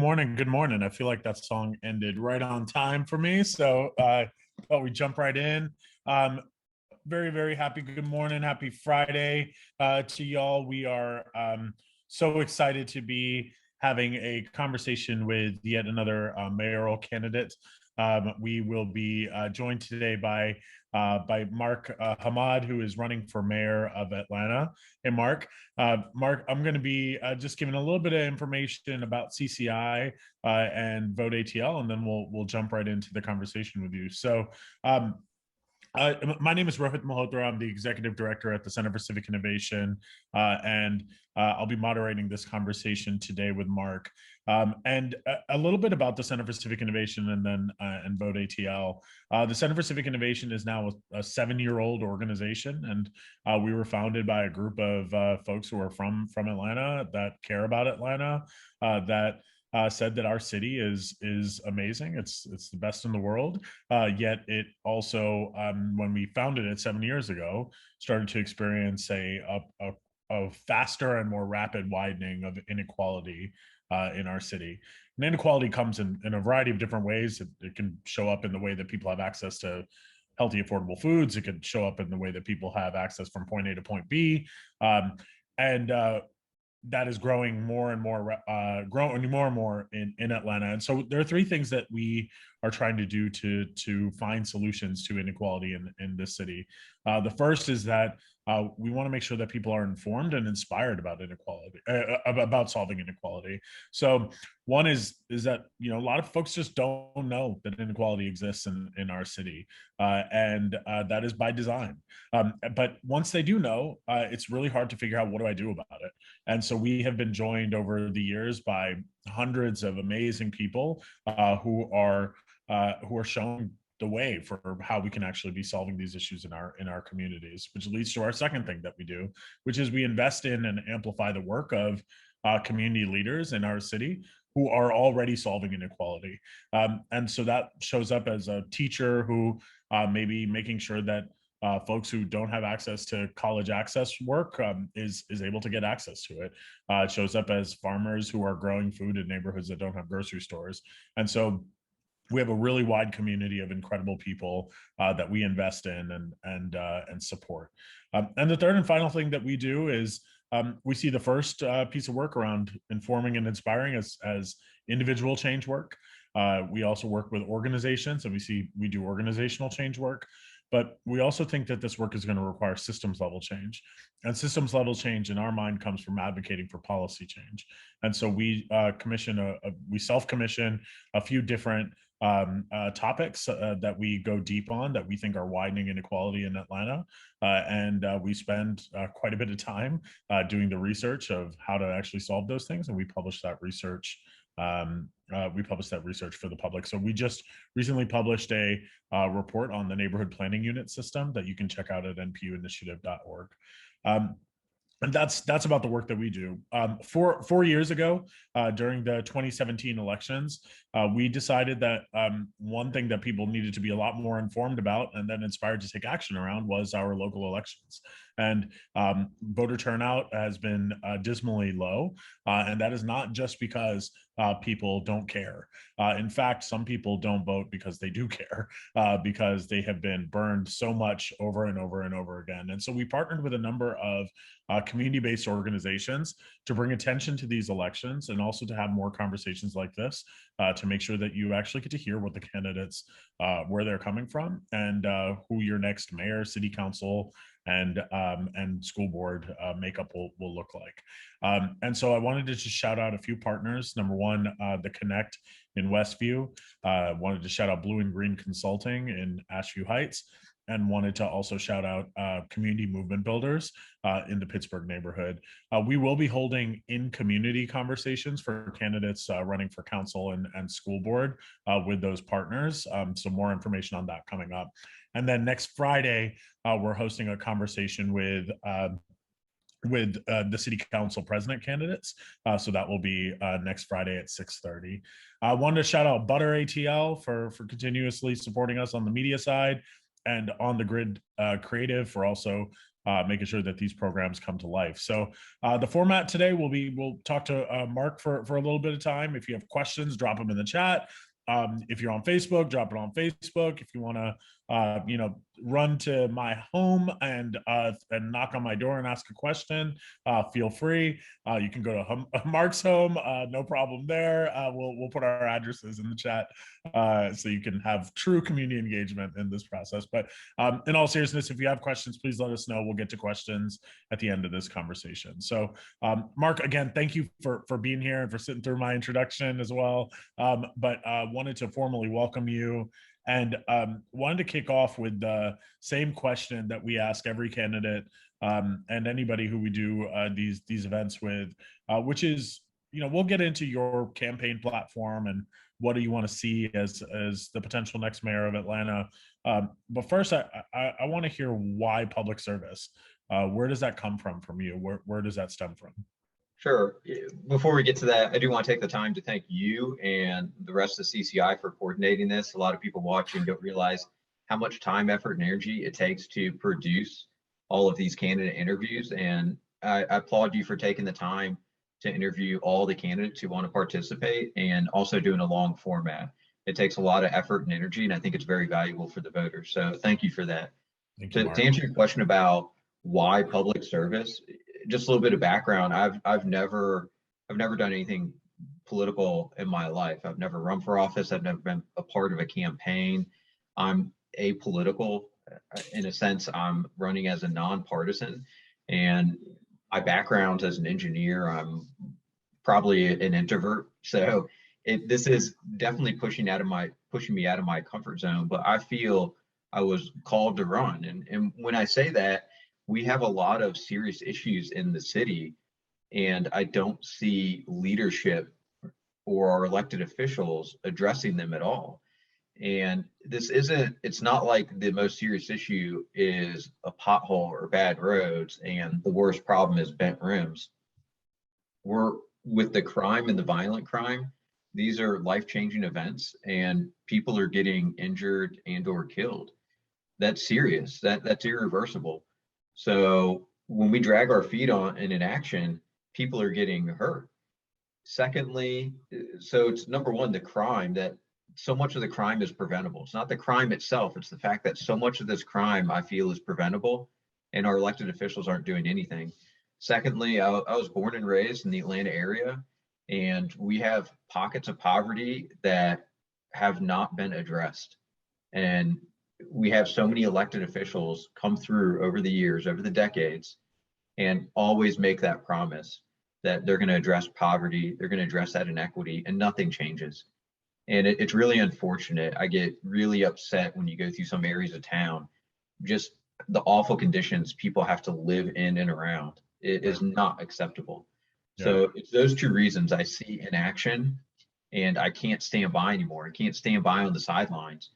morning. Good morning. I feel like that song ended right on time for me. So thought we jump right in. Um, very, very happy. Good morning. Happy Friday to y'all. We are so excited to be having a conversation with yet another mayoral candidate. We will be joined today by Mark Hammad, who is running for mayor of Atlanta. Hey, Mark. Mark, I'm going to be just giving a little bit of information about CCI and Vote ATL, and then we'll jump right into the conversation with you. So. My name is Rohit Malhotra. I'm the executive director at the Center for Civic Innovation, and I'll be moderating this conversation today with Mark. And a little bit about the Center for Civic Innovation and then and Vote ATL. The Center for Civic Innovation is now a 7-year-old organization, and we were founded by a group of folks who are from Atlanta that care about Atlanta, that said that our city is amazing. It's the best in the world. Yet it also, when we founded it 7 years ago, started to experience a faster and more rapid widening of inequality in our city. And inequality comes in a variety of different ways. It can show up in the way that people have access to healthy, affordable foods. It could show up in the way that people have access from point A to point B. And that is growing more and more, growing more and more in Atlanta. And so there are three things that we are trying to do to find solutions to inequality in this city. The first is that we want to make sure that people are informed and inspired about inequality, about solving inequality. So one is that a lot of folks just don't know that inequality exists in our city, and that is by design. But once they do know, it's really hard to figure out, what do I do about it? And so we have been joined over the years by hundreds of amazing people who are showing the way for how we can actually be solving these issues in our communities, which leads to our second thing that we do, which is we invest in and amplify the work of community leaders in our city who are already solving inequality. And so that shows up as a teacher who may be making sure that folks who don't have access to college access work is able to get access to it. It shows up as farmers who are growing food in neighborhoods that don't have grocery stores. And so we have a really wide community of incredible people that we invest in and support. And the third and final thing that we do is we see the first piece of work around informing and inspiring as individual change work. We also work with organizations, and we do organizational change work. But we also think that this work is going to require systems level change. And systems level change in our mind comes from advocating for policy change. And so we we self-commission a few different topics that we go deep on that we think are widening inequality in Atlanta. And we spend quite a bit of time doing the research of how to actually solve those things. And we publish that research. For the public. So we just recently published a report on the neighborhood planning unit system that you can check out at npuinitiative.org. And that's about the work that we do. 4 years ago, during the 2017 elections, we decided that one thing that people needed to be a lot more informed about and then inspired to take action around was our local elections. And voter turnout has been dismally low, and that is not just because people don't care. In fact, some people don't vote because they do care, because they have been burned so much over and over and over again. And so we partnered with a number of community-based organizations to bring attention to these elections and also to have more conversations like this to make sure that you actually get to hear what the candidates, where they're coming from, and who your next mayor, city council, and school board makeup will look like. And so I wanted to just shout out a few partners. Number one, the Connect in Westview. Wanted to shout out Blue and Green Consulting in Ashview Heights, and wanted to also shout out Community Movement Builders in the Pittsburgh neighborhood. We will be holding in-community conversations for candidates running for council and school board with those partners. So more information on that coming up. And then next Friday, we're hosting a conversation with the city council president candidates. So that will be next Friday at 6:30. I wanted to shout out Butter ATL for continuously supporting us on the media side. and on the grid creative for also making sure that these programs come to life. So the format today will be, we'll talk to Mark for a little bit of time. If you have questions, drop them in the chat. If you're on Facebook, drop it on Facebook. If you want to, run to my home and knock on my door and ask a question, feel free. You can go to Mark's home, no problem there. We'll put our addresses in the chat so you can have true community engagement in this process. But in all seriousness, if you have questions, please let us know. We'll get to questions at the end of this conversation. So Mark, again, thank you for being here and for sitting through my introduction as well. But wanted to formally welcome you, and wanted to kick off with the same question that we ask every candidate and anybody who we do these events with, which is, we'll get into your campaign platform and what do you want to see as the potential next mayor of Atlanta. But first, I want to hear why public service. Where does that come from you? Where does that stem from? Sure. Before we get to that, I do want to take the time to thank you and the rest of the CCI for coordinating this. A lot of people watching don't realize how much time, effort, and energy it takes to produce all of these candidate interviews. And I applaud you for taking the time to interview all the candidates who want to participate and also doing a long format. It takes a lot of effort and energy, and I think it's very valuable for the voters. So thank you for that. Thank you, To answer your question about why public service, just a little bit of background. I've never done anything political in my life. I've never run for office. I've never been a part of a campaign. I'm apolitical in a sense. I'm running as a nonpartisan, and my background as an engineer, I'm probably an introvert. So this is definitely pushing me out of my comfort zone. But I feel I was called to run, and when I say that, we have a lot of serious issues in the city, and I don't see leadership or our elected officials addressing them at all. And it's not like the most serious issue is a pothole or bad roads, and the worst problem is bent rims. With the crime and the violent crime, these are life-changing events, and people are getting injured and or killed. That's serious. That's irreversible. So when we drag our feet on in an action, people are getting hurt. Secondly, so it's number one, the crime, that so much of the crime is preventable. It's not the crime itself, it's the fact that so much of this crime I feel is preventable, and our elected officials aren't doing anything. Secondly, I was born and raised in the Atlanta area, and we have pockets of poverty that have not been addressed. And we have so many elected officials come through over the years, over the decades, and always make that promise that they're going to address poverty, they're going to address that inequity, and nothing changes. And it's really unfortunate. I get really upset when you go through some areas of town, just the awful conditions people have to live in and around. It is not acceptable. Yeah. So it's those two reasons I see in action, and I can't stand by anymore. I can't stand by on the sidelines.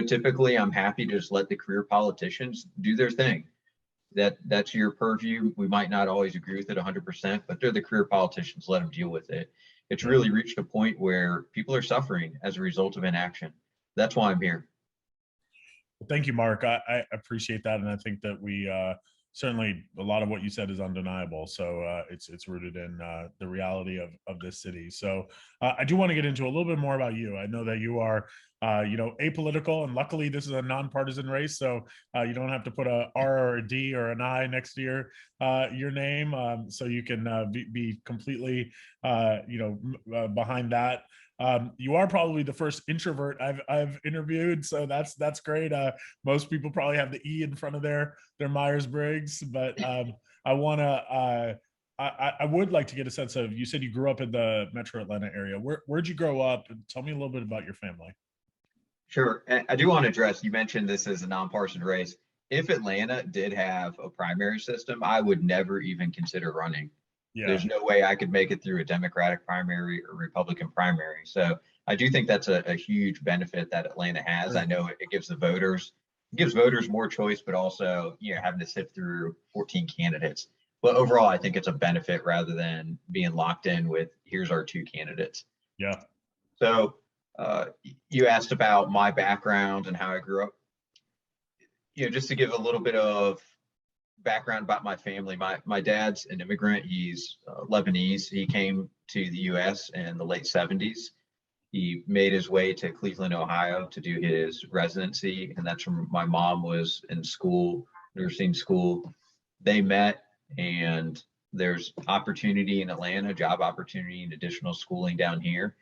Typically I'm happy to just let the career politicians do their thing. That's your purview. We might not always agree with it 100%, but they're the career politicians. Let them deal with it. It's really reached a point where people are suffering as a result of inaction. That's why I'm here. Well, thank you, Mark. I appreciate that, and I think that we certainly, a lot of what you said is undeniable. So it's rooted in the reality of this city. So I do want to get into a little bit more about you. I know that you are, apolitical, and luckily this is a nonpartisan race, so you don't have to put a R or a D or an I next to your name, so you can be completely, behind that. You are probably the first introvert I've interviewed, so that's great. Most people probably have the E in front of their Myers-Briggs, but I would like to get a sense of, you said you grew up in the Metro Atlanta area. Where'd you grow up? Tell me a little bit about your family. Sure. And I do want to address, you mentioned this is a nonpartisan race. If Atlanta did have a primary system, I would never even consider running. Yeah. There's no way I could make it through a Democratic primary or Republican primary. So I do think that's a huge benefit that Atlanta has. I know it gives voters more choice, but also, having to sift through 14 candidates. But overall, I think it's a benefit rather than being locked in with, here's our two candidates. Yeah. So you asked about my background and how I grew up. just to give a little bit of background about my family, my dad's an immigrant. He's Lebanese. He came to the U.S. in the late 70s. He made his way to Cleveland, Ohio to do his residency, and that's where my mom was in school, nursing school. They met, and there's opportunity in Atlanta, job opportunity and additional schooling down here.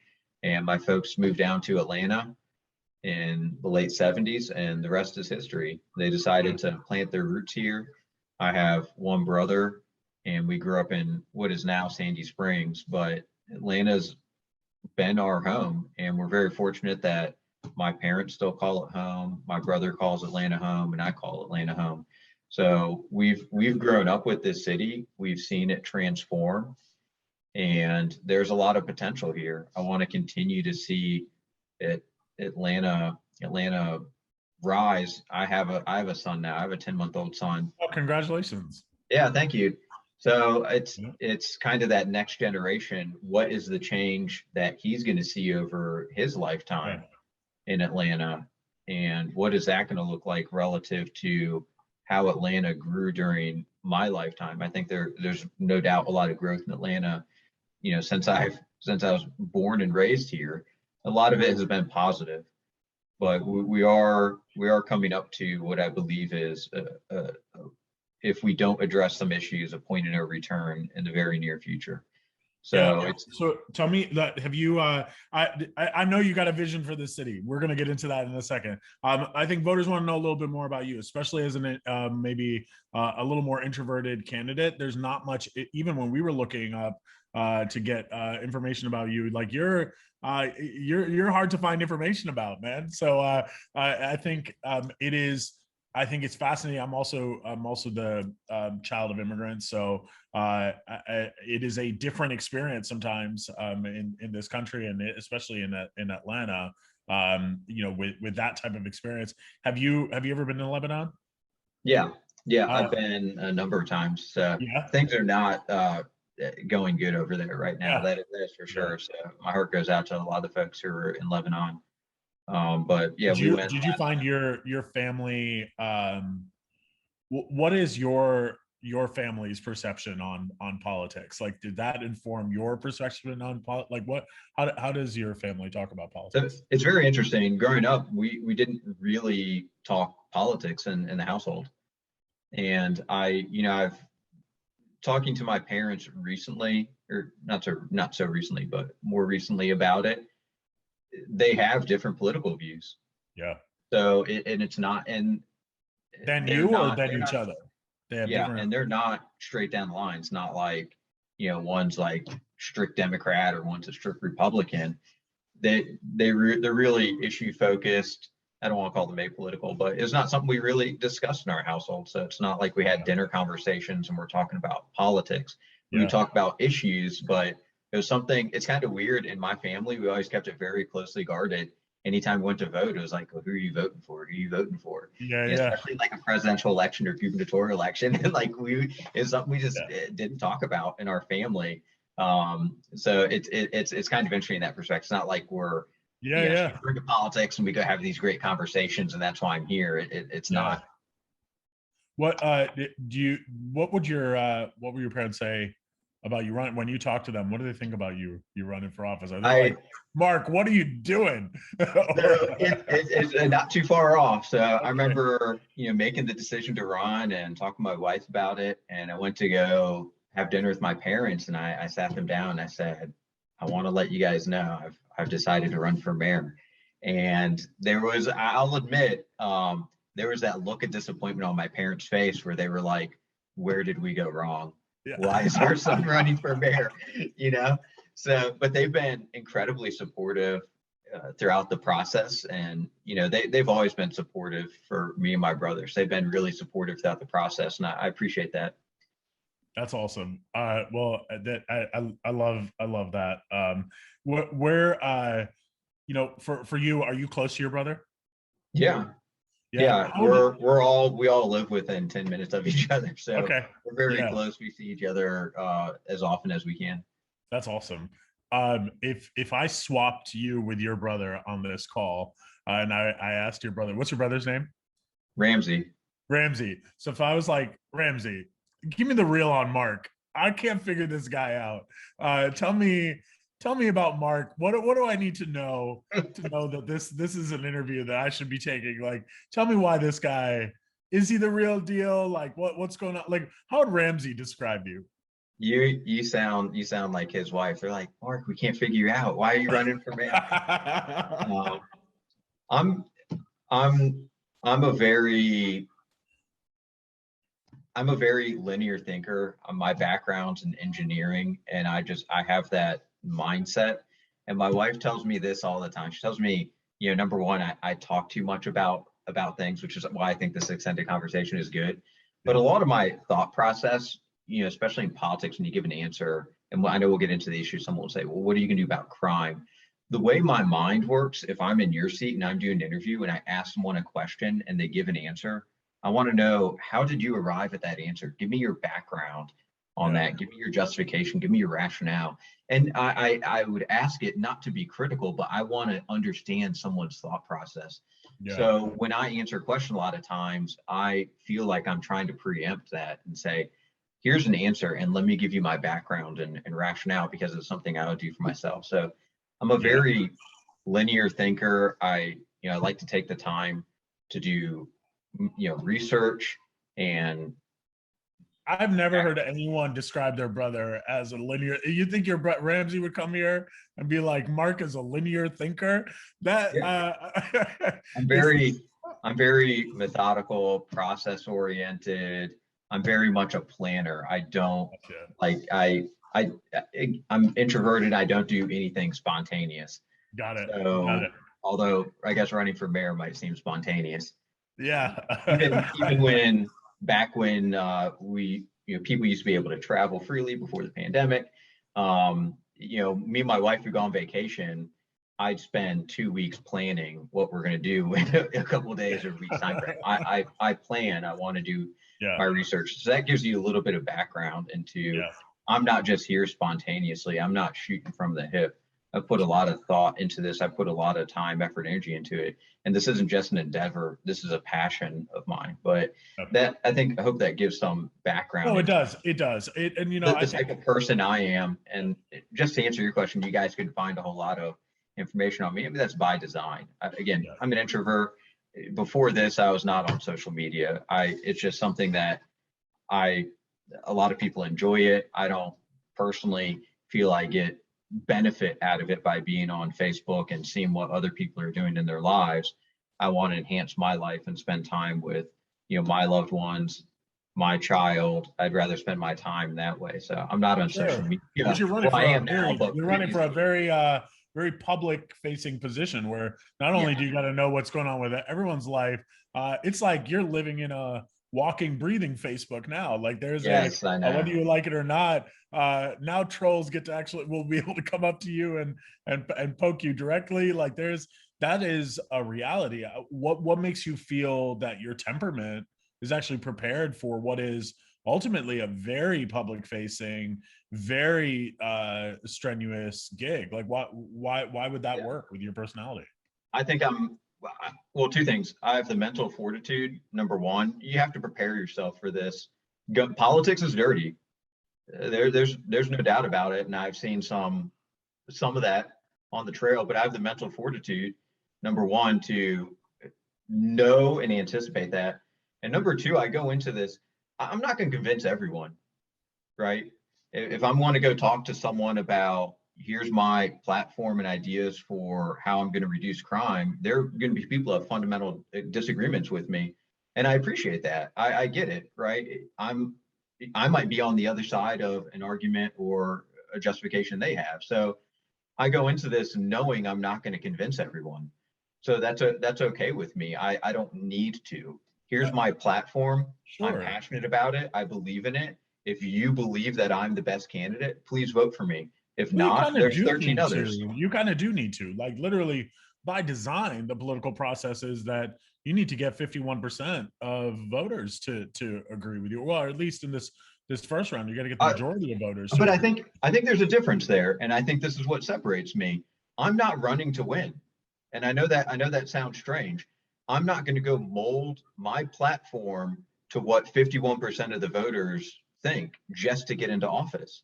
And my folks moved down to Atlanta in the late 70s, and the rest is history. They decided to plant their roots here. I have one brother, and we grew up in what is now Sandy Springs, but Atlanta's been our home, and we're very fortunate that my parents still call it home. My brother calls Atlanta home, and I call Atlanta home. So we've grown up with this city. We've seen it transform, and there's a lot of potential here. I want to continue to see it, Atlanta rise. I have a son now. I have a 10-month-old son. Oh, congratulations. Yeah, thank you. So Yeah. it's kind of that next generation. What is the change that he's going to see over his Yeah. lifetime in Atlanta? And what is that going to look like relative to how Atlanta grew during my lifetime? I think there's no doubt a lot of growth in Atlanta, since I was born and raised here. A lot of it has been positive, but we are coming up to what I believe is if we don't address some issues, a point of no return in the very near future. Yeah. So it's So tell me that have you I know you got a vision for this city. We're going to get into that in a second. I think voters want to know a little bit more about you, especially as an maybe a little more introverted candidate. There's not much, even when we were looking up to get information about you, like you're hard to find information about, man. So I think it is. I think it's fascinating. I'm also the child of immigrants, so it is a different experience sometimes in this country, and especially in Atlanta. With that type of experience, have you ever been to Lebanon? yeah, yeah. Uh, I've been a number of times. So yeah, things are not going good over there right now. yeah, That is for yeah. sure. So my heart goes out to a lot of the folks who are in Lebanon. But yeah, Did we you went did you last. find your family? What is your family's perception on politics? Like, did that inform your perception on like what? How does your family talk about So politics? it's very interesting. Growing up, we didn't really talk politics in the household, and I've talking to my parents recently, or not so recently, but more recently about it. They have different political views. Yeah. So and it's not, and Than they're you or not than they're each not other? They have yeah, different. and they're not straight down the line. It's not like one's like strict Democrat or one's a strict Republican. They're really issue focused. I don't want to call them apolitical, but it's not something we really discussed in our household. So it's not like we had dinner conversations and we're talking about politics. We would Yeah. talk about issues, but it was something. It's kind of weird in my family. We always kept it very closely guarded. Anytime we went to vote, it was like, well, who are you voting for? Who are you voting for? Yeah. Yeah. Especially like a presidential election or gubernatorial election. And like it's something we just Yeah. didn't talk about in our family. So it's kind of interesting in that perspective. It's not like we're Yeah. Yeah. super into politics and we go have these great conversations and that's why I'm here. It's Yeah. not. What do you? What were your parents say about you running when you talk to them? What do they think about you running for office? Are they I like, Mark, what are you doing? So Or, it's not too far off. So I okay. remember, making the decision to run and talking to my wife about it. And I went to go have dinner with my parents, and I sat them down. And I said, I want to let you guys know I've decided to run for mayor. And I'll admit, there was that look of disappointment on my parents' face where they were like, "Where did we go wrong? Yeah. Why is our son running for mayor?" You know. So, but they've been incredibly supportive throughout the process, and they've always been supportive for me and my brothers. They've been really supportive throughout the process, and I appreciate that. That's awesome. Well, that I love that. Where for you, are you close to your brother? Yeah, Yeah. yeah, we all live within 10 minutes of each other, so Okay. we're very Yeah. close. We see each other as often as we can. That's awesome. If I swapped you with your brother on this call, and I asked your brother, what's your brother's name? Ramsey. Ramsey. So if I was like, Ramsey, give me the real on Mark. I can't figure this guy out. Tell me about Mark. What do I need to know that this is an interview that I should be taking? Like, tell me why this guy, is he the real deal? Like, what's going on? Like, how would Ramsey describe you? You sound like his wife. They're like, Mark, we can't figure you out. Why are you running for mayor? Um, I'm I'm I'm a very I'm a very linear thinker. My background's in engineering, and I have that mindset. And my wife tells me this all the time. She tells me, number one, I talk too much about things, which is why I think this extended conversation is good. But a Yeah. lot of my thought process, especially in politics, when you give an answer, and I know we'll get into the issue, someone will say, well, what are you going to do about crime? The way my mind works, if I'm in your seat and I'm doing an interview and I ask someone a question and they give an answer, I want to know, how did you arrive at that answer? Give me your background on Yeah. that. Give me your justification. Give me your rationale. And I would ask it not to be critical, but I want to understand someone's thought process. Yeah. So when I answer a question, a lot of times I feel like I'm trying to preempt that and say, here's an answer, and let me give you my background and rationale, because it's something I would do for myself. So I'm a Yeah. very linear thinker. I like to take the time to do research and I've never heard anyone describe their brother as a linear. You think your Ramsey would come here and be like, Mark is a linear thinker? That yeah, I'm is very I'm very methodical, process oriented. I'm very much a planner. I don't gotcha. like I I'm introverted. I don't do anything spontaneous. Got it. Got it. So although I guess running for mayor might seem spontaneous, Yeah. even when back when we people used to be able to travel freely before the pandemic. Me and my wife would go on vacation. I'd spend 2 weeks planning what we're going to do in a couple of days or weeks time frame. I plan. I want to do Yeah. my research, so that gives you a little bit of background into. Yeah. I'm not just here spontaneously. I'm not shooting from the hip. I put a lot of thought into this. I put a lot of time, effort, energy into it. And this isn't just an endeavor. This is a passion of mine. But I hope that gives some background No, it into does. It does. And the I think, type of person I am. And just to answer your question, you guys could find a whole lot of information on me. I mean, that's by design. Again, yeah. I'm an introvert. Before this, I was not on social media. It's just something that I a lot of people enjoy it. I don't personally feel I get benefit out of it by being on Facebook and seeing what other people are doing in their lives. I want to enhance my life and spend time with, my loved ones, my child. I'd rather spend my time that way. So I'm not on social Sure. Because media. you're running Well, I for a am now, very, but you're running for a previously, very public facing position where not only yeah. do you got to know what's going on with everyone's life, it's like you're living in a walking, breathing Facebook now. Like there's Yes, I whether know. you like it or not, now trolls get to actually will be able to come up to you and poke you directly. Like that is a reality. What makes you feel that your temperament is actually prepared for what is ultimately a very public facing, very strenuous gig? Like why would that Yeah. work with your personality? I think well, two things. I have the mental fortitude. Number one, you have to prepare yourself for this. Politics is dirty. There's no doubt about it, and I've seen some of that on the trail. But I have the mental fortitude. Number one, to know and anticipate that, and number two, I go into this. I'm not going to convince everyone, right? If I'm going to go talk to someone about, here's my platform and ideas for how I'm going to reduce crime, there are going to be people who have fundamental disagreements with me, and I appreciate that. I get it, right? I might be on the other side of an argument or a justification they have. So I go into this knowing I'm not going to convince everyone. So that's okay with me. I don't need to. Here's Uh, my platform. I'm sure. passionate about it. I believe in it. If you believe that I'm the best candidate, please vote for me. If Well, you not, kind of there's do 13 need others. to. You kind of do need to. Like literally by design, the political process is that you need to get 51% of voters to agree with you. Well, or at least in this first round, you got to get the I, majority of voters to but I agree. think I think there's a difference there, and I think this is what separates me. I'm not running to win, and I know that sounds strange. I'm not going to go mold my platform to what 51% of the voters think just to get into office.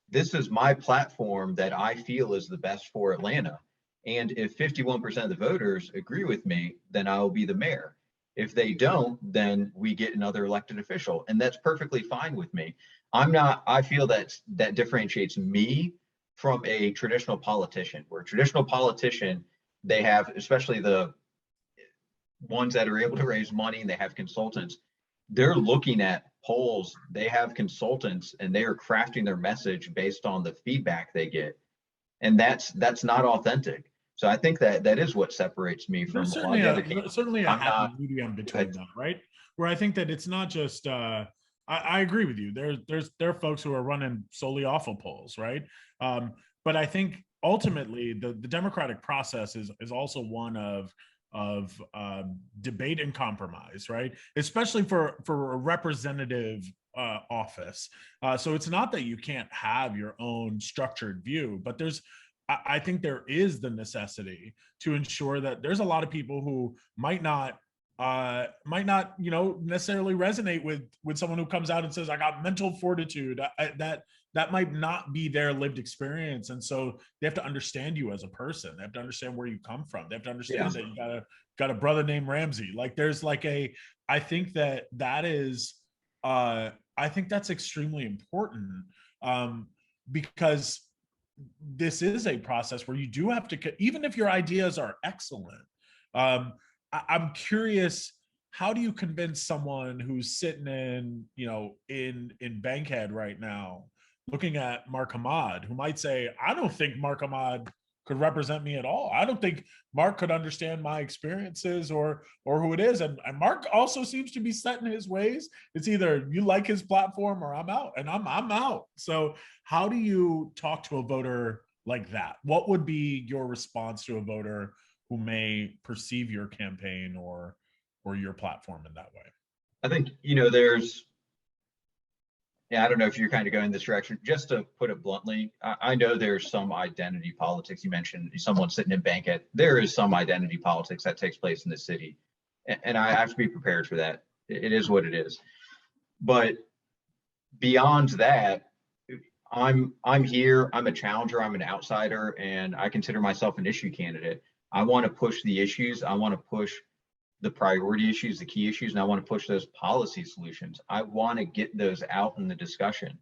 This is my platform that I feel is the best for Atlanta. And if 51% of the voters agree with me, then I will be the mayor. If they don't, then we get another elected official. And that's perfectly fine with me. I feel that differentiates me from a traditional politician, where a traditional politician, they have, especially the ones that are able to raise money and they have consultants, they're looking at polls, they have consultants, and they are crafting their message based on the feedback they get. And that's not authentic. So I think that is what separates me from There's a lot of the other candidates. certainly a I'm happy not, medium go ahead. between that, right? Where I think that it's not just I agree with you. There are folks who are running solely off of polls, right? But I think ultimately the democratic process is also one of debate and compromise, right? Especially for a representative office. So it's not that you can't have your own structured view, but I think there is the necessity to ensure that there's a lot of people who might not necessarily resonate with someone who comes out and says I got mental fortitude. That might not be their lived experience, and so they have to understand you as a person. They have to understand where you come from. They have to Yeah. understand that you got a brother named Ramsey. Like there's like a I think that is I think that's extremely important, because this is a process where you do have to, even if your ideas are excellent. I'm curious, how do you convince someone who's sitting in Bankhead right now, looking at Mark Hammad, who might say, I don't think Mark Hammad could represent me at all. I don't think Mark could understand my experiences or who it is. And Mark also seems to be set in his ways. It's either you like his platform or I'm out, and I'm out. So how do you talk to a voter like that? What would be your response to a voter who may perceive your campaign or your platform in that way? I think, yeah, I don't know if you're kind of going this direction. Just to put it bluntly, I know there's some identity politics. You mentioned someone sitting in Bankhead. There is some identity politics that takes place in the city, and I have to be prepared for that. It is what it is. But beyond that, I'm here. I'm a challenger. I'm an outsider, and I consider myself an issue candidate. I want to push the issues. I want to push the priority issues, the key issues, and I want to push those policy solutions. I want to get those out in the discussion.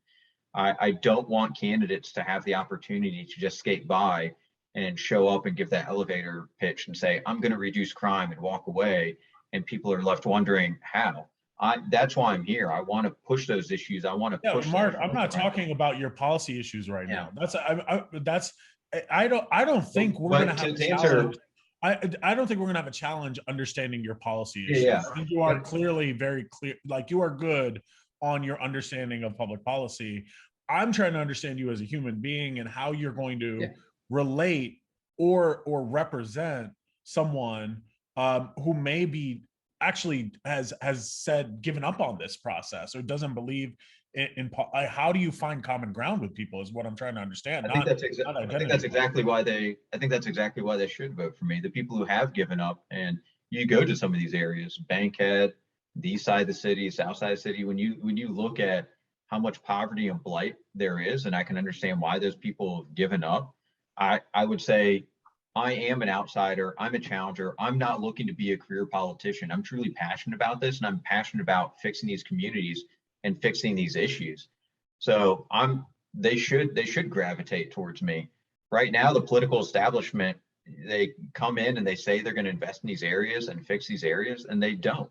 I don't want candidates to have the opportunity to just skate by and show up and give that elevator pitch and say, I'm going to reduce crime and walk away. And people are left wondering how. That's why I'm here. I want to push those issues. I want to Yeah, push Mark, them. I'm not talking about your policy issues right Yeah. now. I don't think we're going But to have a to answer, challenge. I don't think we're going to have a challenge understanding your policy issues. yeah, I think you are clearly very clear, like you are good on your understanding of public policy. I'm trying to understand you as a human being and how you're going to yeah. relate or represent someone who may be actually has said given up on this process or doesn't believe how do you find common ground with people is what I'm trying to understand. I think that's Not I think identity that's politics. exactly why they should vote for me. The people who have given up, and you go to some of these areas, Bankhead, the east side of the city, south side of the city, when you look at how much poverty and blight there is, and I can understand why those people have given up. I would say I am an outsider. I'm a challenger. I'm not looking to be a career politician. I'm truly passionate about this, and I'm passionate about fixing these communities and fixing these issues. So they should gravitate towards me. Right now, the political establishment, they come in and they say they're going to invest in these areas and fix these areas, and they don't.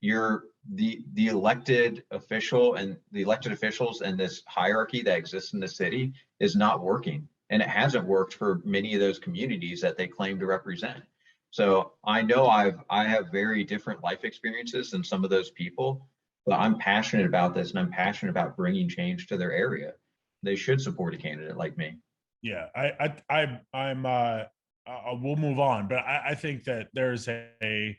You're the elected official, and the elected officials and this hierarchy that exists in the city is not working, and it hasn't worked for many of those communities that they claim to represent. So I know I have very different life experiences than some of those people, but I'm passionate about this, and I'm passionate about bringing change to their area. They should support a candidate like me. Yeah, I'm we'll move on, but I think that there's a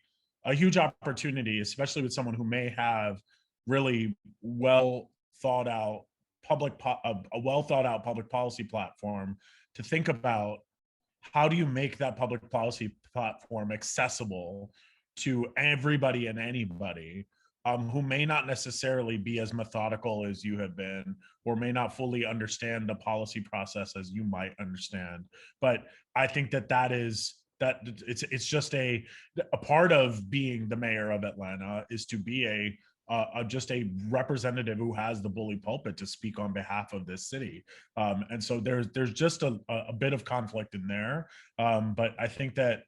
huge opportunity, especially with someone who may have really well thought out a well thought out public policy platform, to think about how do you make that public policy platform accessible to everybody and anybody, who may not necessarily be as methodical as you have been, or may not fully understand the policy process as you might understand. But I think that it's just a part of being the mayor of Atlanta is to be just a representative who has the bully pulpit to speak on behalf of this city, and so there's just a bit of conflict in there, but I think that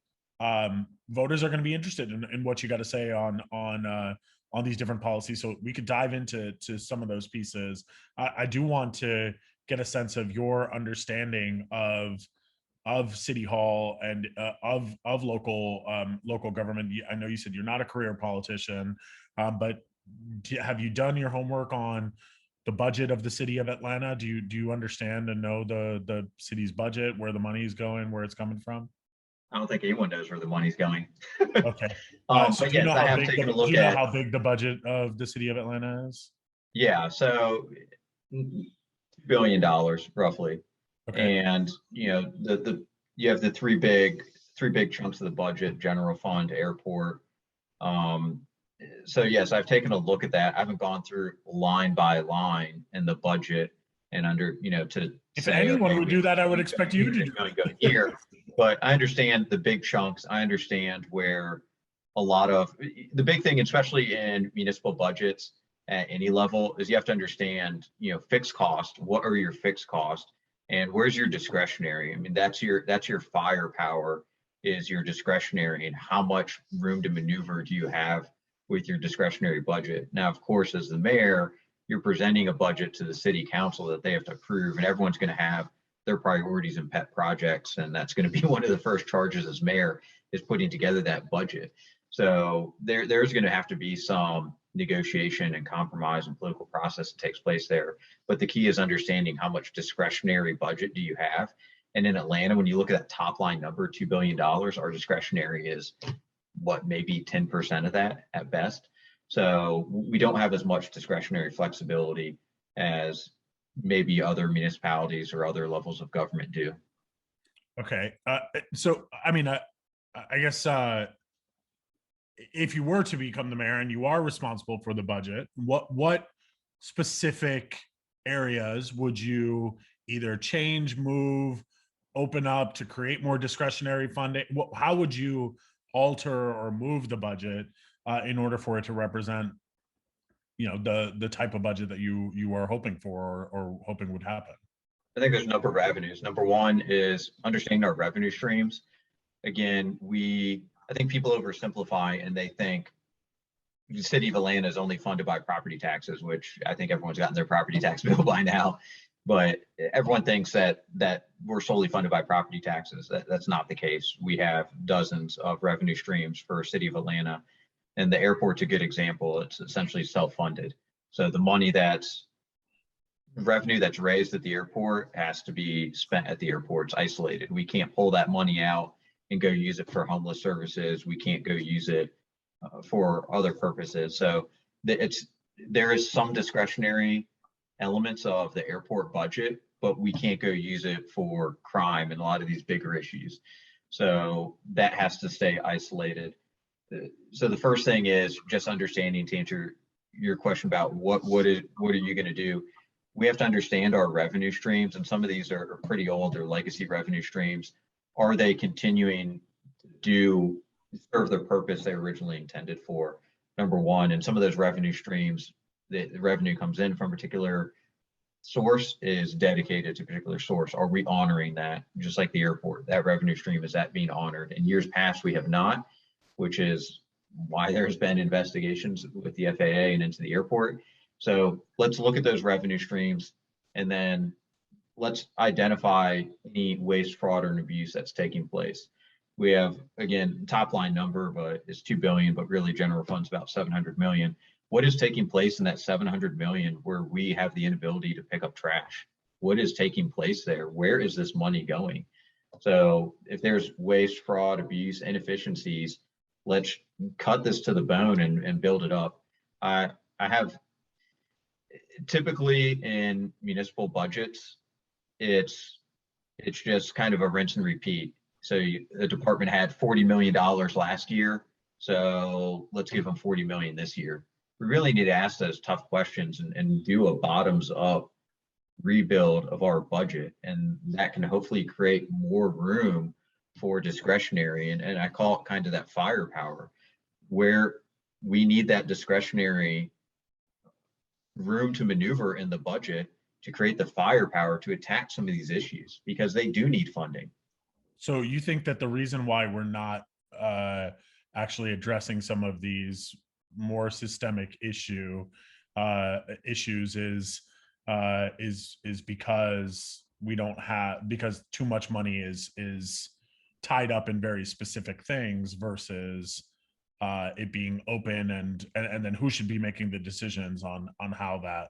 voters are going to be interested in what you got to say on these different policies. So we could dive into some of those pieces. I do want to get a sense of your understanding of City Hall and of local government. I know you said you're not a career politician, but have you done your homework on the budget of the city of Atlanta? Do you understand and know the city's budget, where the money is going, where it's coming from? I don't think anyone knows where the money's going. Okay. So But yes, I have taken a do look you know at, how big the budget of the city of Atlanta is? yeah, so $1 billion roughly. Okay. And the you have the three big chunks of the budget: general fund, airport. Um, so yes, I've taken a look at that. I haven't gone through line by line in the budget and to If say, anyone okay, would we do have that, I would money expect going you here to and do money it. going here. But I understand the big chunks. I understand where a lot of the big thing, especially in municipal budgets at any level, is you have to understand, fixed cost. What are your fixed costs, and where's your discretionary? I mean, that's your firepower, is your discretionary, and how much room to maneuver do you have with your discretionary budget. Now, of course, as the mayor, you're presenting a budget to the city council that they have to approve, and everyone's going to have their priorities and pet projects, and that's going to be one of the first charges as mayor, is putting together that budget. So there's going to have to be some negotiation and compromise and political process that takes place there. But the key is understanding how much discretionary budget do you have. And in Atlanta, when you look at that top line number, $2 billion, our discretionary is what, maybe 10% of that at best. So we don't have as much discretionary flexibility as maybe other municipalities or other levels of government do. Okay. So, I mean, I guess if you were to become the mayor and you are responsible for the budget, what specific areas would you either change, move, open up to create more discretionary funding? How would you alter or move the budget in order for it to represent, the type of budget that you are hoping for, or hoping would happen? I think there's a number of avenues. Number one is understanding our revenue streams. Again, I think people oversimplify and they think the city of Atlanta is only funded by property taxes, which I think everyone's gotten their property tax bill by now. But everyone thinks that we're solely funded by property taxes. That's not the case. We have dozens of revenue streams for city of Atlanta, and the airport's a good example. It's essentially self-funded. So the money that's revenue that's raised at the airport has to be spent at the airport. It's isolated. We can't pull that money out and go use it for homeless services. We can't go use it for other purposes. So there is some discretionary elements of the airport budget, but we can't go use it for crime and a lot of these bigger issues. So that has to stay isolated. So the first thing is just understanding, to answer your question about what are you going to do. We have to understand our revenue streams, and some of these are pretty old. They're legacy revenue streams. Are they continuing to serve the purpose they originally intended for? Number one, and some of those revenue streams, the revenue comes in from a particular source, is dedicated to a particular source. Are we honoring that? Just like the airport, that revenue stream, is that being honored? In years past, we have not, which is why there's been investigations with the FAA and into the airport. So let's look at those revenue streams, and then let's identify any waste, fraud, or abuse that's taking place. We have, again, top line number, but it's 2 billion, but really general fund's about 700 million. What is taking place in that 700 million where we have the inability to pick up trash? What is taking place there? Where is this money going? So if there's waste, fraud, abuse, inefficiencies, let's cut this to the bone and build it up. I have, typically in municipal budgets, it's just kind of a rinse and repeat. So the department had $40 million last year, so let's give them 40 million this year. we really need to ask those tough questions and do a bottoms up rebuild of our budget. And that can hopefully create more room for discretionary. And I call it kind of that firepower, where we need that discretionary room to maneuver in the budget to create the firepower to attack some of these issues, because they do need funding. So you think that the reason why we're not actually addressing some of these more systemic issues is because we don't have, because too much money is tied up in very specific things versus it being open, and then who should be making the decisions on how that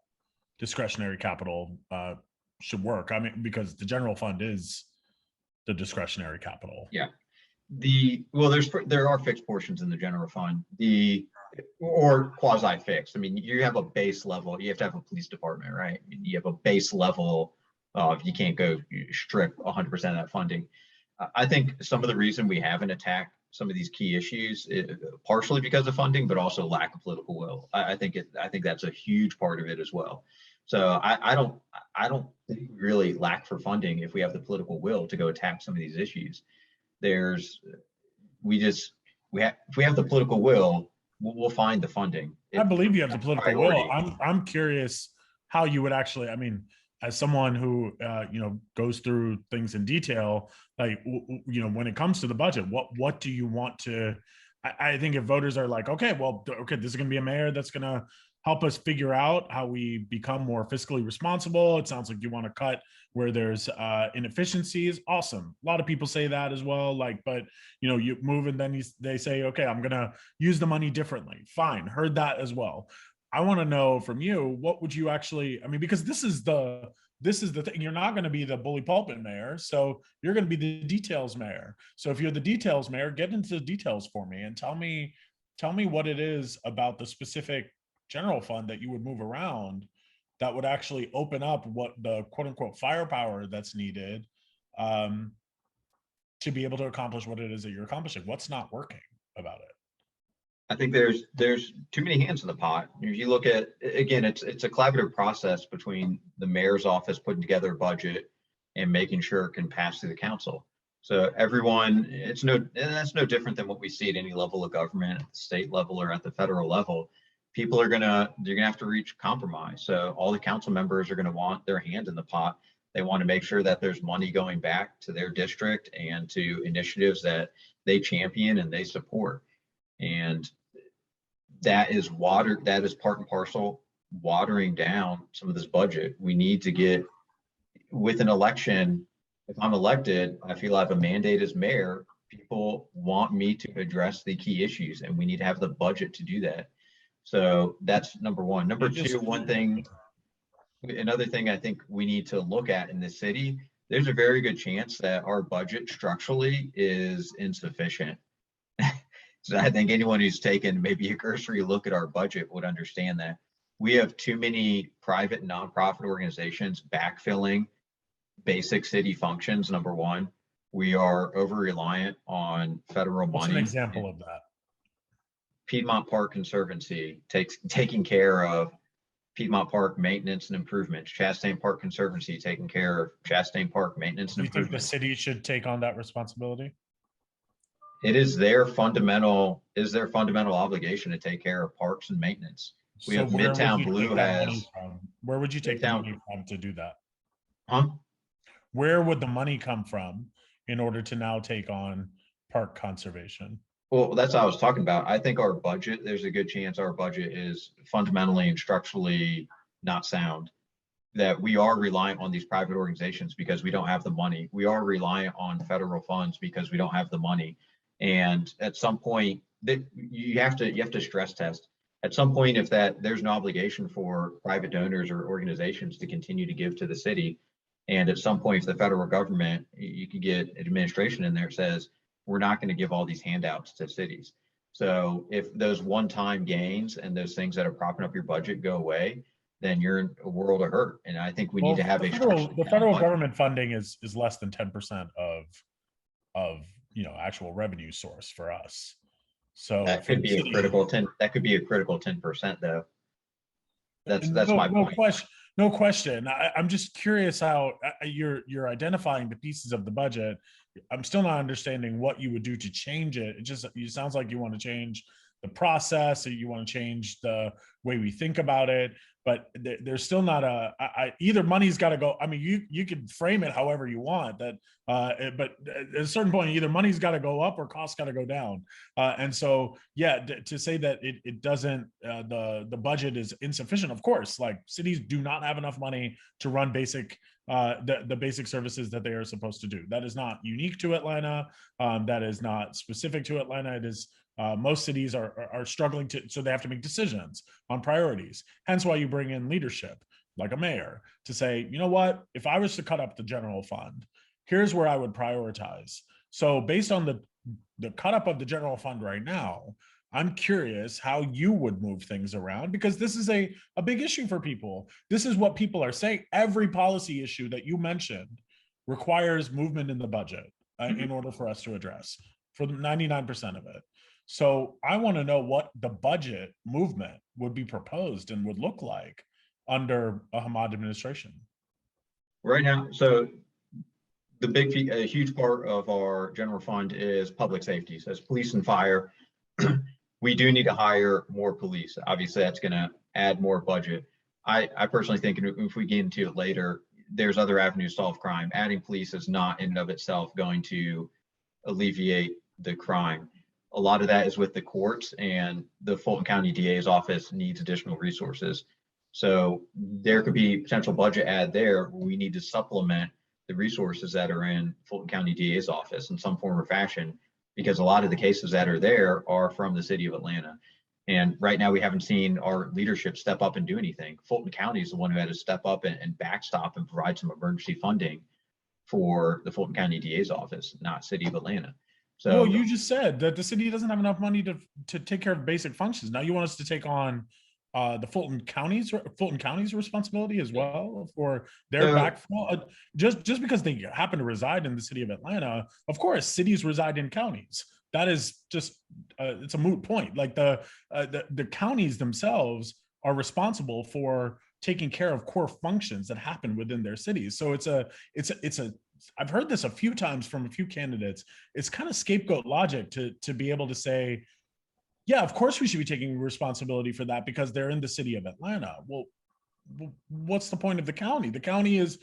discretionary capital should work. I mean, because the general fund is the discretionary capital. Yeah. There are fixed portions in the general fund, or quasi fixed. I mean, you have a base level. You have to have a police department, right? You have a base level of, you can't go strip 100% of that funding. I think some of the reason we haven't attacked some of these key issues, partially because of funding, but also lack of political will. I think that's a huge part of it as well. So I don't think we really lack for funding if we have the political will to go attack some of these issues. If we have the political will, we'll find the funding. I believe you have the political will. Priority. I'm curious how you would actually, I mean, as someone who goes through things in detail, like when it comes to the budget, what do you want to? I think if voters are like, okay, this is going to be a mayor that's going to help us figure out how we become more fiscally responsible. It sounds like you want to cut where there's inefficiencies. Awesome. A lot of people say that as well. Like, but you move and then they say, okay, I'm going to use the money differently. Fine. Heard that as well. I want to know from you, what would you actually, I mean, because this is the thing. You're not going to be the bully pulpit mayor. So you're going to be the details mayor. So if you're the details mayor, get into the details for me and tell me what it is about the specific general fund that you would move around that would actually open up what the quote unquote firepower that's needed to be able to accomplish what it is that you're accomplishing. What's not working about it? I think there's too many hands in the pot. If you look at, again, it's a collaborative process between the mayor's office putting together a budget and making sure it can pass through the council. So everyone, that's no different than what we see at any level of government, at the state level or at the federal level. People you're gonna have to reach compromise. So all the council members are gonna want their hand in the pot. They want to make sure that there's money going back to their district and to initiatives that they champion and they support. And that is part and parcel watering down some of this budget. We need to get, with an election, if I'm elected, I feel I have a mandate as mayor. People want me to address the key issues, and we need to have the budget to do that. So that's number one. Number two, another thing I think we need to look at in this city, there's a very good chance that our budget structurally is insufficient. So I think anyone who's taken maybe a cursory look at our budget would understand that we have too many private nonprofit organizations backfilling basic city functions. Number one, we are over reliant on federal money. What's an example of that? Piedmont Park Conservancy taking care of Piedmont Park maintenance and improvements. Chastain Park Conservancy taking care of Chastain Park maintenance and improvements. Do you think the city should take on that responsibility? It is their fundamental obligation to take care of parks and maintenance. We have Midtown Blue has. Where would you take the money from to do that? Huh? Where would the money come from in order to now take on park conservation? Well, that's what I was talking about. I think our budget, there's a good chance our budget is fundamentally and structurally not sound. That we are reliant on these private organizations because we don't have the money. We are reliant on federal funds because we don't have the money. And at some point, that you have to stress test. At some point, if there's no obligation for private donors or organizations to continue to give to the city, and at some point, if the federal government, you could get administration in there that says, we're not going to give all these handouts to cities. So if those one-time gains and those things that are propping up your budget go away, then you're in a world of hurt. And I think we need to have the federal government funding is less than 10% of actual revenue source for us. So That for could the be a city, critical 10. That could be a critical 10% though. That's no, my no point. question, no question. I'm just curious how you're identifying the pieces of the budget. I'm still not understanding what you would do to change it. It sounds like you want to change the process, or you want to change the way we think about it. But there's still not either money's got to go. I mean, you could frame it however you want. But at a certain point, either money's got to go up or costs got to go down. And so, yeah, to say that it doesn't, the budget is insufficient. Of course, like cities do not have enough money to run the basic services that they are supposed to do. That is not unique to Atlanta. That is not specific to Atlanta. It is most cities are struggling so they have to make decisions on priorities. Hence why you bring in leadership like a mayor to say, you know what, if I was to cut up the general fund, here's where I would prioritize. So based on the cut up of the general fund right now, I'm curious how you would move things around, because this is a big issue for people. This is what people are saying. Every policy issue that you mentioned requires movement in the budget in order for us to address, for 99% of it. So I want to know what the budget movement would be proposed and would look like under a Hammad administration. Right now, so a huge part of our general fund is public safety. So it's police and fire. We do need to hire more police. Obviously, that's going to add more budget. I personally think if we get into it later, there's other avenues to solve crime. Adding police is not in and of itself going to alleviate the crime. A lot of that is with the courts, and the Fulton County DA's office needs additional resources. So there could be potential budget add there. We need to supplement the resources that are in Fulton County DA's office in some form or fashion, because a lot of the cases that are there are from the city of Atlanta. And right now we haven't seen our leadership step up and do anything. Fulton County is the one who had to step up and backstop and provide some emergency funding for the Fulton County DA's office, not city of Atlanta. Well, So you just said that the city doesn't have enough money to take care of basic functions. Now you want us to take on the Fulton County's responsibility as well for their so backfill. Just because they happen to reside in the city of Atlanta, of course, cities reside in counties. That is just it's a moot point. Like the counties themselves are responsible for taking care of core functions that happen within their cities. So it's a I've heard this a few times from a few candidates. It's kind of scapegoat logic to be able to say, yeah, of course we should be taking responsibility for that because they're in the city of Atlanta. Well, what's the point of the county? The county is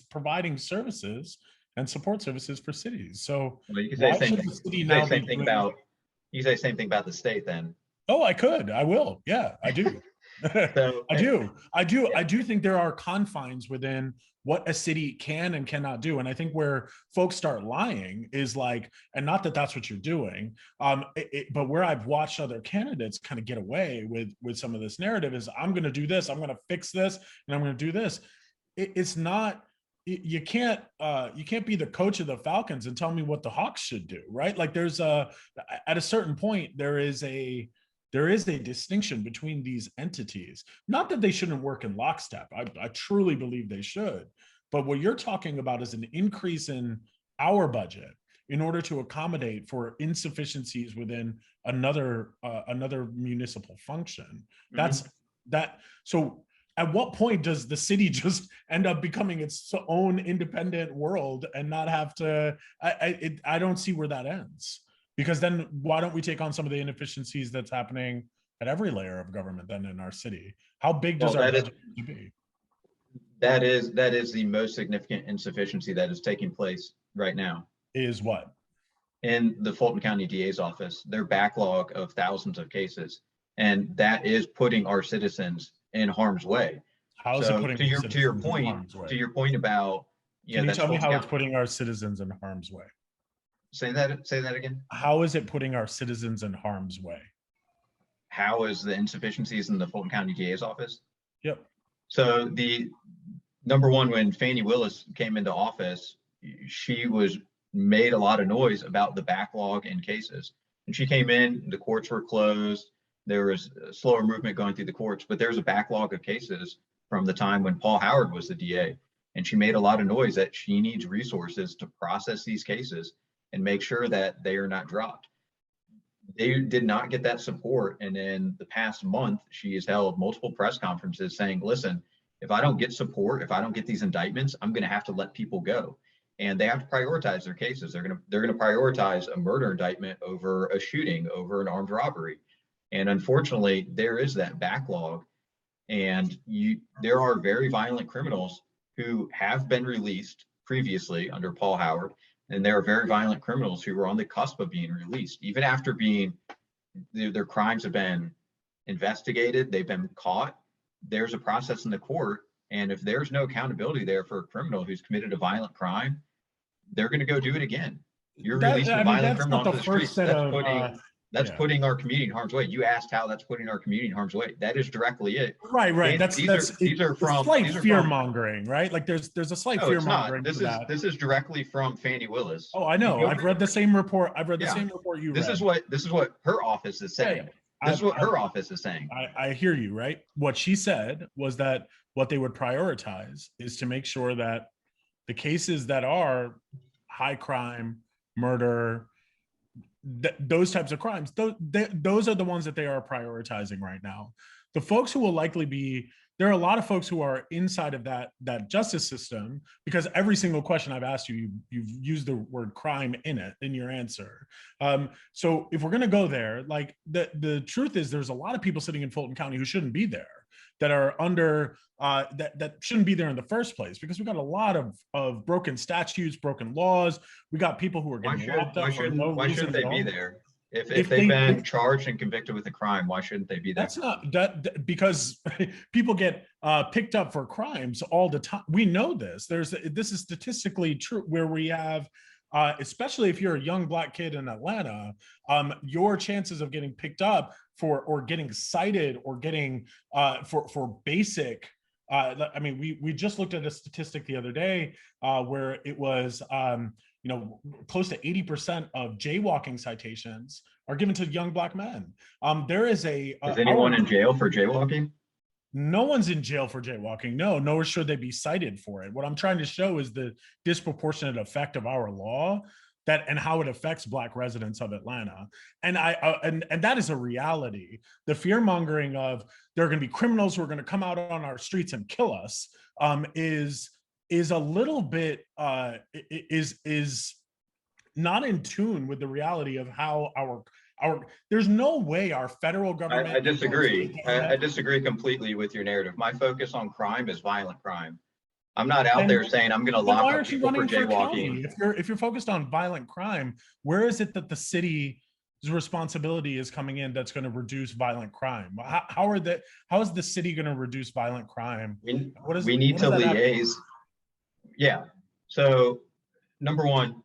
providing services and support services for cities. So well, you can say the why same should thing. the city You can say now the be same thing doing? about you can say the same thing about the state then. Oh, I will. Yeah, I do. So I do think there are confines within what a city can and cannot do. And I think where folks start lying is like, and not that that's what you're doing, but where I've watched other candidates kind of get away with some of this narrative is, I'm going to do this, I'm going to fix this, and I'm going to do this. It's not. You can't be the coach of the Falcons and tell me what the Hawks should do, right? Like at a certain point there is a distinction between these entities. Not that they shouldn't work in lockstep. I truly believe they should. But what you're talking about is an increase in our budget in order to accommodate for insufficiencies within another municipal function. mhm. So at what point does the city just end up becoming its own independent world and not have to? I don't see where that ends. Because then why don't we take on some of the inefficiencies that's happening at every layer of government then in our city? How big does Well, our budget need to be? that is the most significant insufficiency that is taking place right now Is what? in the Fulton County DA's office. Their backlog of thousands of cases, and that is putting our citizens in harm's way. How is it So putting to our your citizens in point, harm's way? to your point about Can you that's tell me Fulton how it's County. putting our citizens in harm's way? Say that again. How is it putting our citizens in harm's way? How is the insufficiencies in the Fulton County DA's office? Yep. So the number one, when Fani Willis came into office, she was made a lot of noise about the backlog in cases. And she came in, the courts were closed. There was a slower movement going through the courts, but there's a backlog of cases from the time when Paul Howard was the DA. And she made a lot of noise that she needs resources to process these cases and make sure that they are not dropped. they did not get that support. And in the past month, she has held multiple press conferences saying, listen, if I don't get support, if I don't get these indictments, I'm going to have to let people go. And they have to prioritize their cases. They're going to prioritize a murder indictment over a shooting, over an armed robbery. And unfortunately, there is that backlog. And there are very violent criminals who have been released previously under Paul Howard, and there are very violent criminals who were on the cusp of being released, even after their crimes have been investigated, they've been caught. There's a process in the court, and if there's no accountability there for a criminal who's committed a violent crime, they're going to go do it again. You're releasing a violent criminal onto the streets. That's putting our community in harm's way. You asked how that's putting our community in harm's way. That is directly it. Right. These are slight fear mongering, right? Like there's a slight fear mongering. This is directly from Fani Willis. Oh, I know. I've read the same report. The same report you read. This is what her office is saying. This is what her office is saying. I hear you, right? What she said was that what they would prioritize is to make sure that the cases that are high crime, murder, those types of crimes, those are the ones that they are prioritizing right now. The folks who will likely be, there are a lot of folks who are inside of that justice system, because every single question I've asked you've used the word crime in your answer. So if we're going to go there, like the truth is there's a lot of people sitting in Fulton County who shouldn't be there, that are under that shouldn't be there in the first place, because we got a lot of broken statutes, broken laws. We got people who are getting locked up. Why shouldn't they be there? If they've been charged and convicted with a crime, why shouldn't they be there? That's not that, because people get picked up for crimes all the time. We know this. This is statistically true, where we have, especially if you're a young Black kid in Atlanta, your chances of getting picked up or getting cited or getting for basic. I mean, we just looked at a statistic the other day where it was close to 80% of jaywalking citations are given to young Black men. Is anyone in jail for jaywalking? No one's in jail for jaywalking. No, nor should they be cited for it. What I'm trying to show is the disproportionate effect of our law and how it affects Black residents of Atlanta. And and that is a reality. The fear mongering of there are going to be criminals who are going to come out on our streets and kill us is a little bit is not in tune with the reality of how our there's no way our federal government. I disagree. I disagree completely with your narrative. My focus on crime is violent crime. I'm not out there saying I'm going to lock up people for jaywalking. If you're focused on violent crime, where is it that the city's responsibility is coming in that's going to reduce violent crime? How is the city going to reduce violent crime? We need to liaise. Yeah. So number one,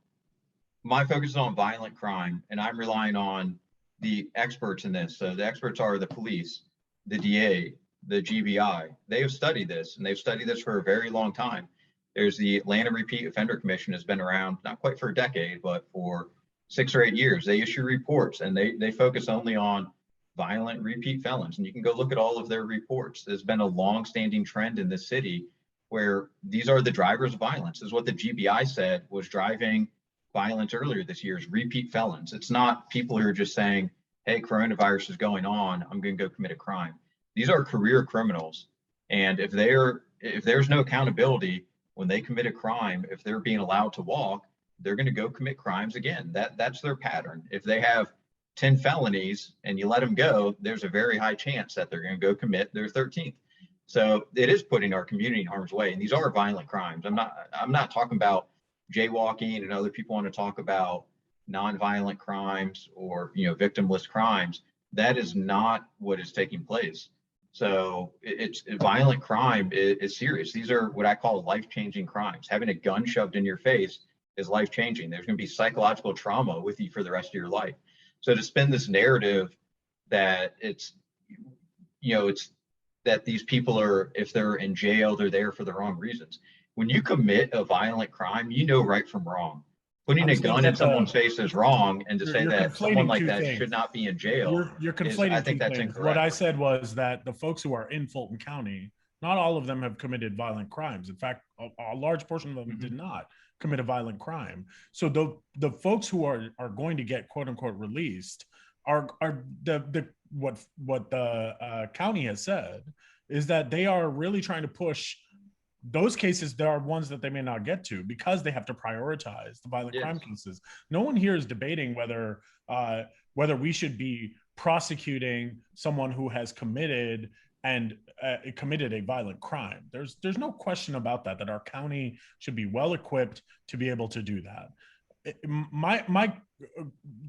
my focus is on violent crime, and I'm relying on the experts in this. So the experts are the police, the DA, the GBI. They have studied this, and they've studied this for a very long time. There's the Atlanta Repeat Offender Commission, has been around not quite for a decade, but for 6 or 8 years. They issue reports, and they focus only on violent repeat felons. And you can go look at all of their reports. There's been a long-standing trend in the city where these are the drivers of violence. This is what the GBI said was driving violence earlier this year, is repeat felons. It's not people who are just saying, hey, coronavirus is going on, I'm going to go commit a crime. These are career criminals. And if there's no accountability when they commit a crime, if they're being allowed to walk, they're going to go commit crimes again. That's their pattern. If they have 10 felonies and you let them go, there's a very high chance that they're going to go commit their 13th. So it is putting our community in harm's way. And these are violent crimes. I'm not talking about jaywalking, and other people want to talk about nonviolent crimes or victimless crimes. That is not what is taking place. So it's violent crime is serious. These are what I call life-changing crimes. Having a gun shoved in your face is life-changing. There's going to be psychological trauma with you for the rest of your life. So to spin this narrative that it's that these people are, if they're in jail, they're there for the wrong reasons. When you commit a violent crime, you know right from wrong. Putting a gun in someone's face is wrong, and to say that someone like that should not be in jail, you're conflating. I think that's incorrect. What I said was that the folks who are in Fulton County, not all of them have committed violent crimes. In fact, a large portion of them did not commit a violent crime. So the folks who are going to get quote unquote released are the what the county has said is that they are really trying to push those cases. There are ones that they may not get to because they have to prioritize the violent crime Yes. cases. No one here is debating whether we should be prosecuting someone who has committed a violent crime. There's no question about that our county should be well equipped to be able to do that. My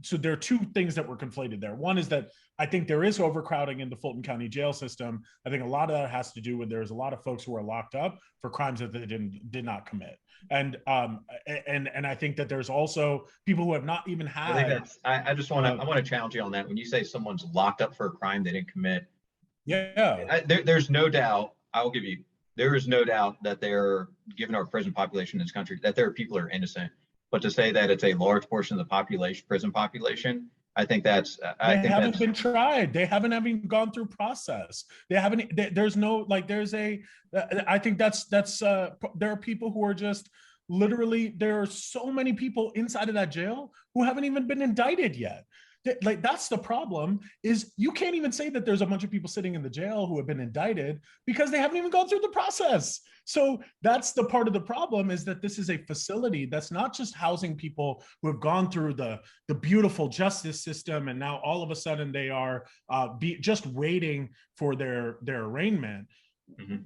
So there are two things that were conflated there. One is that I think there is overcrowding in the Fulton County jail system. I think a lot of that has to do with there's a lot of folks who are locked up for crimes that they did not commit. And I think that there's also people who have not even I think had that's, I just want to, I want to challenge you on that. When you say someone's locked up for a crime they didn't commit, yeah. there's no doubt, I'll give you, there is no doubt that there, given our prison population in this country, that there are people who are innocent. But to say that it's a large portion of the population, prison population, I think that's, They haven't been tried. They haven't even gone through process. They haven't. There's no like. There's a. I think that's. There are people who are just literally. There are so many people inside of that jail who haven't even been indicted yet. Like that's the problem. Is you can't even say that there's a bunch of people sitting in the jail who have been indicted because they haven't even gone through the process. So that's the part of the problem, is that this is a facility that's not just housing people who have gone through the beautiful justice system and now all of a sudden they are just waiting for their arraignment. Mhm.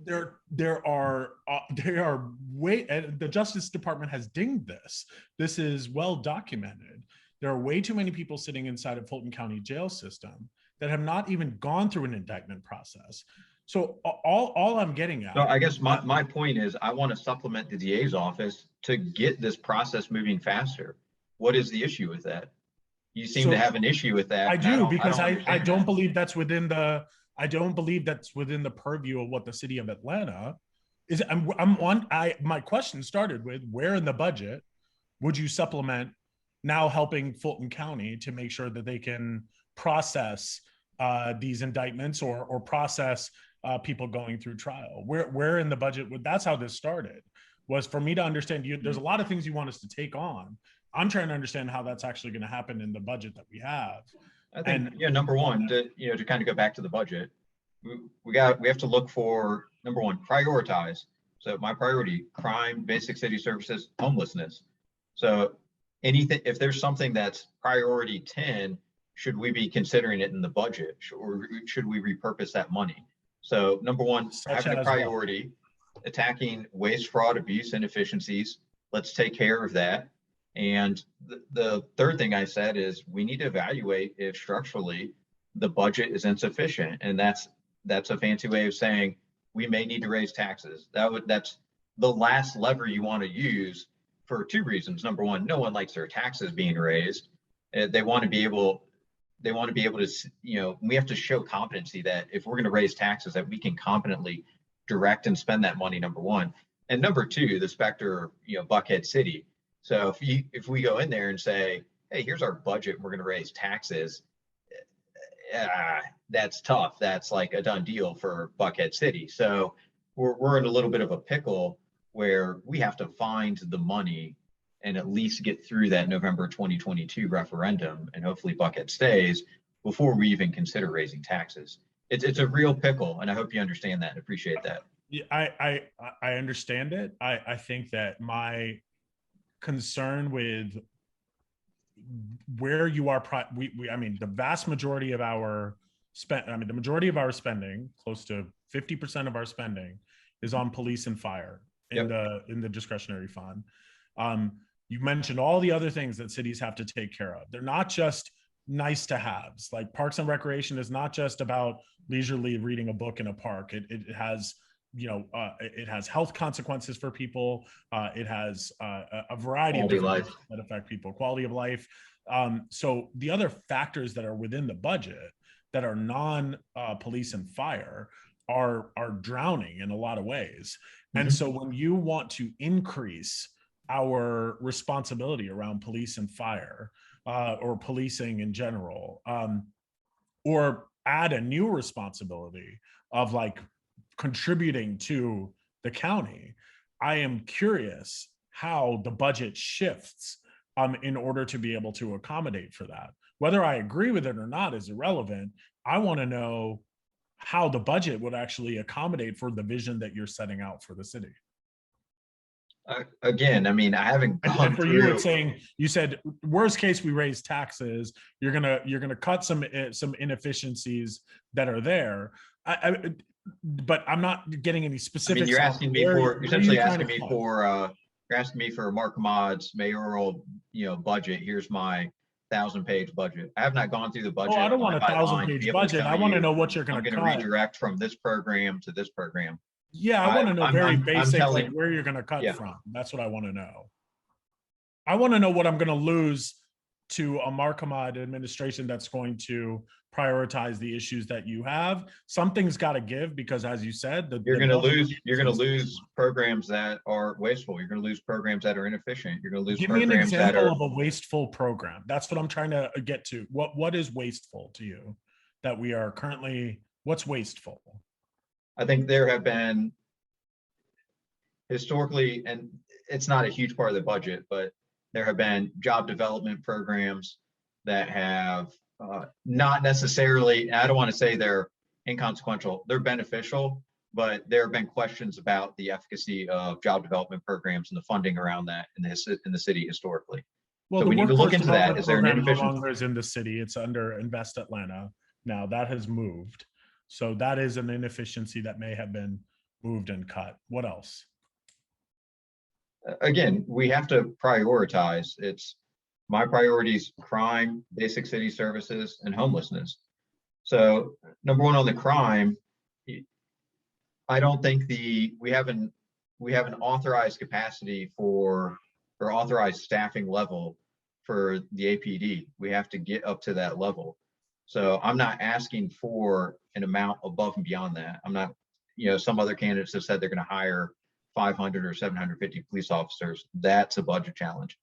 There are the Justice Department has dinged this. This is well documented. There are way too many people sitting inside of Fulton County jail system that have not even gone through an indictment process. So all I'm getting at. So I guess my point is I want to supplement the DA's office to get this process moving faster. What is the issue with that? You seem to have an issue with that. I do, because I don't believe that's within the purview of what the city of Atlanta is. My question started with, where in the budget would you supplement now helping Fulton County to make sure that they can process these indictments or process people going through trial? Where in the budget that's how this started, was for me to understand there's a lot of things you want us to take on. I'm trying to understand how that's actually going to happen in the budget that we have. I think, number one, to kind of go back to the budget, we have to look for, number one, prioritize. So my priority: crime, basic city services, homelessness. So anything, if there's something that's priority 10, should we be considering it in the budget, or should we repurpose that money? So number one, having a priority, attacking waste, fraud, abuse, inefficiencies. Let's take care of that. And the third thing I said is we need to evaluate if structurally the budget is insufficient. And that's a fancy way of saying we may need to raise taxes. That's the last lever you want to use, for two reasons. Number one, no one likes their taxes being raised. They want to be able to, we have to show competency that if we're going to raise taxes, that we can competently direct and spend that money, number one. And number two, the specter of, Buckhead City. So if we go in there and say, hey, here's our budget, we're going to raise taxes, that's tough. That's like a done deal for Buckhead City. So we're in a little bit of a pickle where we have to find the money and at least get through that November 2022 referendum, and hopefully Buckhead stays, before we even consider raising taxes. It's a real pickle, and I hope you understand that and appreciate that. Yeah, I understand it. I think that my concern with where you are, I mean, the vast majority of our the majority of our spending, close to 50% of our spending, is on police and fire in the discretionary fund. You mentioned all the other things that cities have to take care of. They're not just nice to haves. Like Parks and Recreation is not just about leisurely reading a book in a park. It has it has health consequences for people. It has a variety of different things that affect people, quality of life. So the other factors that are within the budget that are non-police and fire are drowning in a lot of ways. Mm-hmm. And so when you want to increase our responsibility around police and fire, or policing in general, or add a new responsibility of like contributing to the county, I am curious how the budget shifts in order to be able to accommodate for that. Whether I agree with it or not is irrelevant. I want to know how the budget would actually accommodate for the vision that you're setting out for the city. Again, I mean, I haven't And gone for you, it's through. saying, you said worst case we raise taxes. You're gonna cut some inefficiencies that are there. But I'm not getting any I mean, specifics on you're where you're essentially trying to asking me cut. for you're asking me for Mark Hammad's mayoral, budget. Here's my 1,000-page budget. I have not gone through the Oh, I budget don't want line a by thousand line to be page able to budget. tell I want to you know what you're I'm going to going to cut. redirect from this program to this program. Yeah, I want to know very I'm basic, like telling, where you're going to cut yeah. from. That's what I want to know. I want to know what I'm going to lose to a Mark Hammad administration that's going to prioritize the issues that you have. Something's got to give, because as you said, You're going to lose programs that are wasteful. You're going to lose programs that are inefficient. You're going to lose Give me an programs that example are. of a wasteful program. That's what I'm trying to get to. What is wasteful to you that we are currently, what's wasteful? I think there have been historically, and it's not a huge part of the budget, but there have been job development programs that have not necessarily, I don't want to say they're inconsequential, they're beneficial, but there have been questions about the efficacy of job development programs and the funding around that in the city historically. Well, So the we need to look workforce into that. development Is there an program no inefficiency? longer is in the city. It's under Invest Atlanta. Now that has moved. So that is an inefficiency that may have been moved and cut. What else? Again, we have to prioritize. It's my priorities: crime, basic city services, and homelessness. So number one on the crime, I don't think we have an authorized capacity for, or authorized staffing level for the APD. We have to get up to that level. So I'm not asking for an amount above and beyond that. I'm not, some other candidates have said they're going to hire 500 or 750 police officers. That's a budget challenge.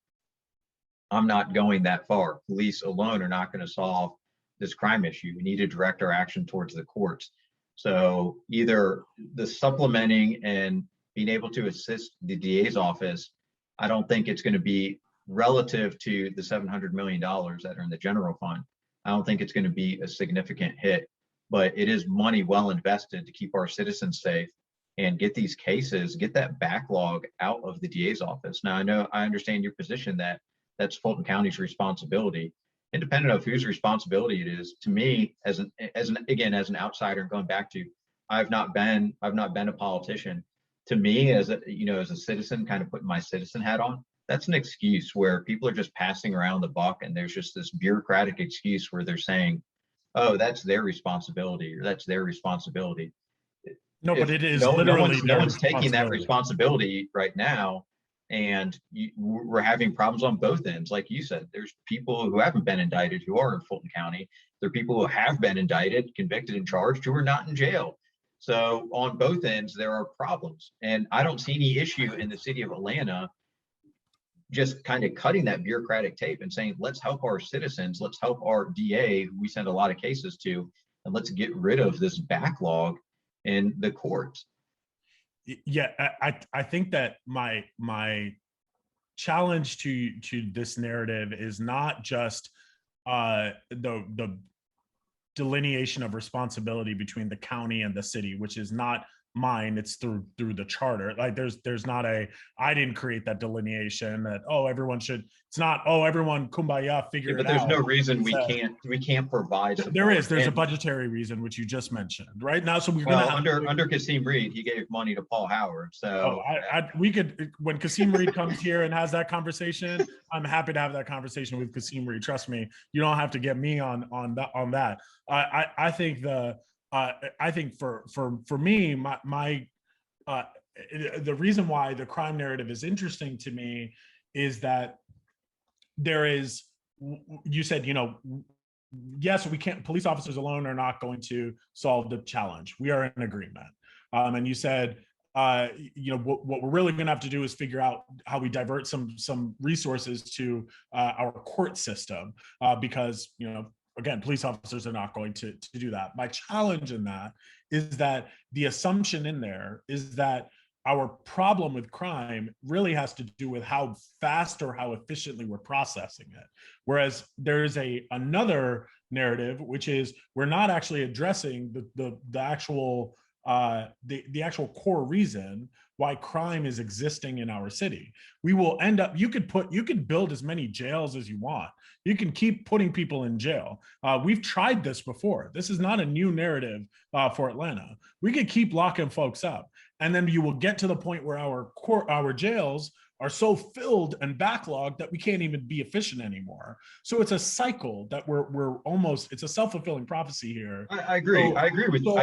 I'm not going that far. Police alone are not going to solve this crime issue. We need to direct our action towards the courts. So either the supplementing and being able to assist the DA's office, I don't think it's going to be relative to the $700 million that are in the general fund. I don't think it's going to be a significant hit, but it is money well invested to keep our citizens safe and get these cases, get that backlog out of the DA's office. Now, I understand your position that that's Fulton County's responsibility. Independent of whose responsibility it is, to me, as an outsider, going back to, I've not been a politician. To me, as a citizen, kind of putting my citizen hat on, that's an excuse where people are just passing around the buck, and there's just this bureaucratic excuse where they're saying, "Oh, that's their responsibility," or "That's their responsibility." No, but If it is literally no their one's taking that responsibility. responsibility right now, and we're having problems on both ends. Like you said, there's people who haven't been indicted who are in Fulton County. There are people who have been indicted, convicted, and charged who are not in jail. So on both ends, there are problems. And I don't see any issue in the city of Atlanta just kind of cutting that bureaucratic tape and saying, let's help our citizens, let's help our DA, who we send a lot of cases to, and let's get rid of this backlog in the courts. Yeah, I think that my challenge to this narrative is not just the delineation of responsibility between the county and the city, which is not mine. It's through the charter. Like there's not I didn't create that delineation that, oh, everyone should, it's not, oh, everyone kumbaya, figure it but out. there's no reason we can't provide support. There's a budgetary reason, which you just mentioned, right? Now, so we're well, under Kasim Reed, he gave money to Paul Howard. So we could, when Kasim Reed comes here and has that conversation, I'm happy to have that conversation with Kasim Reed. Trust me, you don't have to get me on that. I think I think for me, the reason why the crime narrative is interesting to me is that there is, you said, yes, we can't, police officers alone are not going to solve the challenge. We are in agreement. And you said, what we're really going to have to do is figure out how we divert some resources to our court system, because, again, police officers are not going to do that. My challenge in that is that the assumption in there is that our problem with crime really has to do with how fast or how efficiently we're processing it. Whereas there's another narrative, which is we're not actually addressing the actual the actual core reason why crime is existing in our city. We will end up, you could build as many jails as you want. You can keep putting people in jail. We've tried this before. This is not a new narrative for Atlanta. We could keep locking folks up, and then you will get to the point where our jails are so filled and backlogged that we can't even be efficient anymore. So it's a cycle that we're almost, it's a self-fulfilling prophecy here. I agree. So, I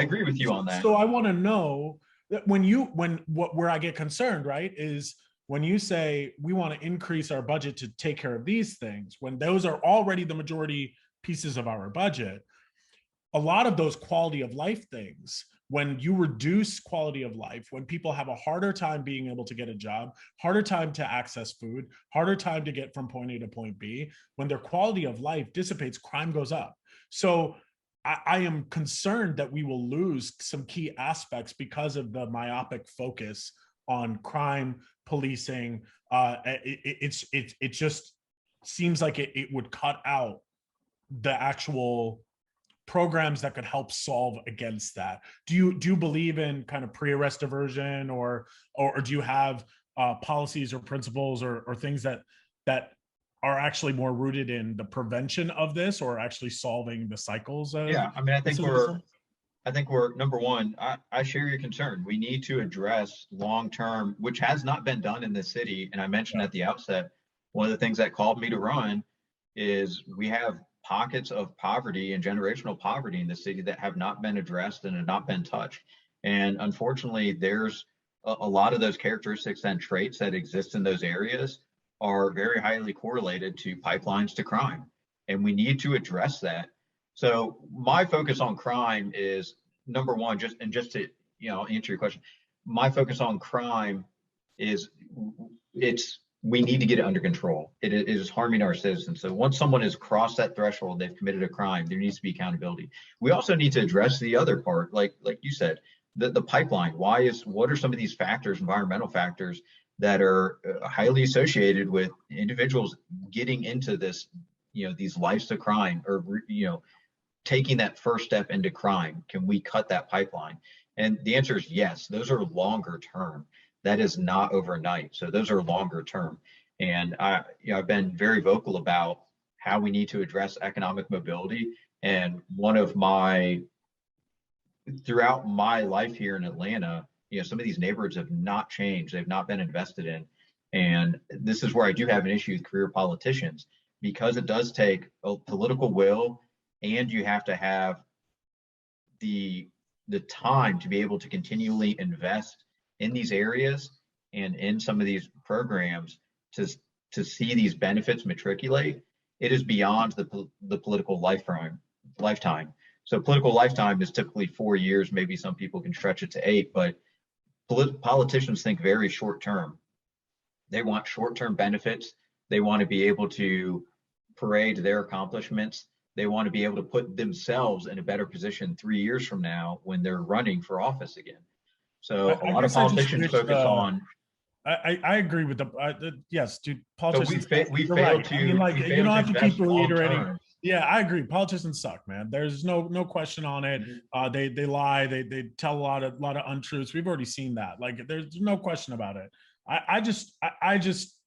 agree with you on that. so I want to know that where I get concerned, right, is when you say we want to increase our budget to take care of these things, when those are already the majority pieces of our budget, a lot of those quality of life things, when you reduce quality of life, when people have a harder time being able to get a job, harder time to access food, harder time to get from point A to point B, when their quality of life dissipates, crime goes up. So I am concerned that we will lose some key aspects because of the myopic focus on crime, policing. It just seems like it would cut out the actual programs that could help solve against that. Do you believe in kind of pre-arrest diversion, or do you have policies or principles or things that are actually more rooted in the prevention of this, or actually solving the cycles of Yeah, I mean, recidivism? I think we're number one. I share your concern. We need to address long term, which has not been done in this city. And I mentioned Yeah. at the outset, one of the things that called me to run is we have pockets of poverty and generational poverty in the city that have not been addressed and have not been touched. And unfortunately, there's a lot of those characteristics and traits that exist in those areas are very highly correlated to pipelines to crime. And we need to address that. So my focus on crime is number one, just to answer your question, my focus on crime is it's we need to get it under control. It is harming our citizens. So once someone has crossed that threshold, they've committed a crime, there needs to be accountability. We also need to address the other part, like you said, the pipeline. What are some of these factors, environmental factors, that are highly associated with individuals getting into this, these lives of crime, or taking that first step into crime? Can we cut that pipeline? And the answer is yes. Those are longer term. That is not overnight. So those are longer term. And I've been very vocal about how we need to address economic mobility. And throughout my life here in Atlanta, some of these neighborhoods have not changed. They've not been invested in. And this is where I do have an issue with career politicians, because it does take a political will, and you have to have the time to be able to continually invest in these areas and in some of these programs to see these benefits matriculate. It is beyond the political lifetime. So political lifetime is typically 4 years. Maybe some people can stretch it to 8, but politicians think very short term. They want short term benefits. They want to be able to parade their accomplishments. They want to be able to put themselves in a better position 3 years from now when they're running for office again. So a I lot of guess I just politicians wish focus on. I agree with yes, dude. So Politicians, we you're failed right. I mean, to like, we you failed don't to have to keep invest long reiterating. term. Yeah, I agree. Politicians suck, man. There's no question on it. Mhm. They lie. They tell a lot of untruths. We've already seen that. Like, there's no question about it. I just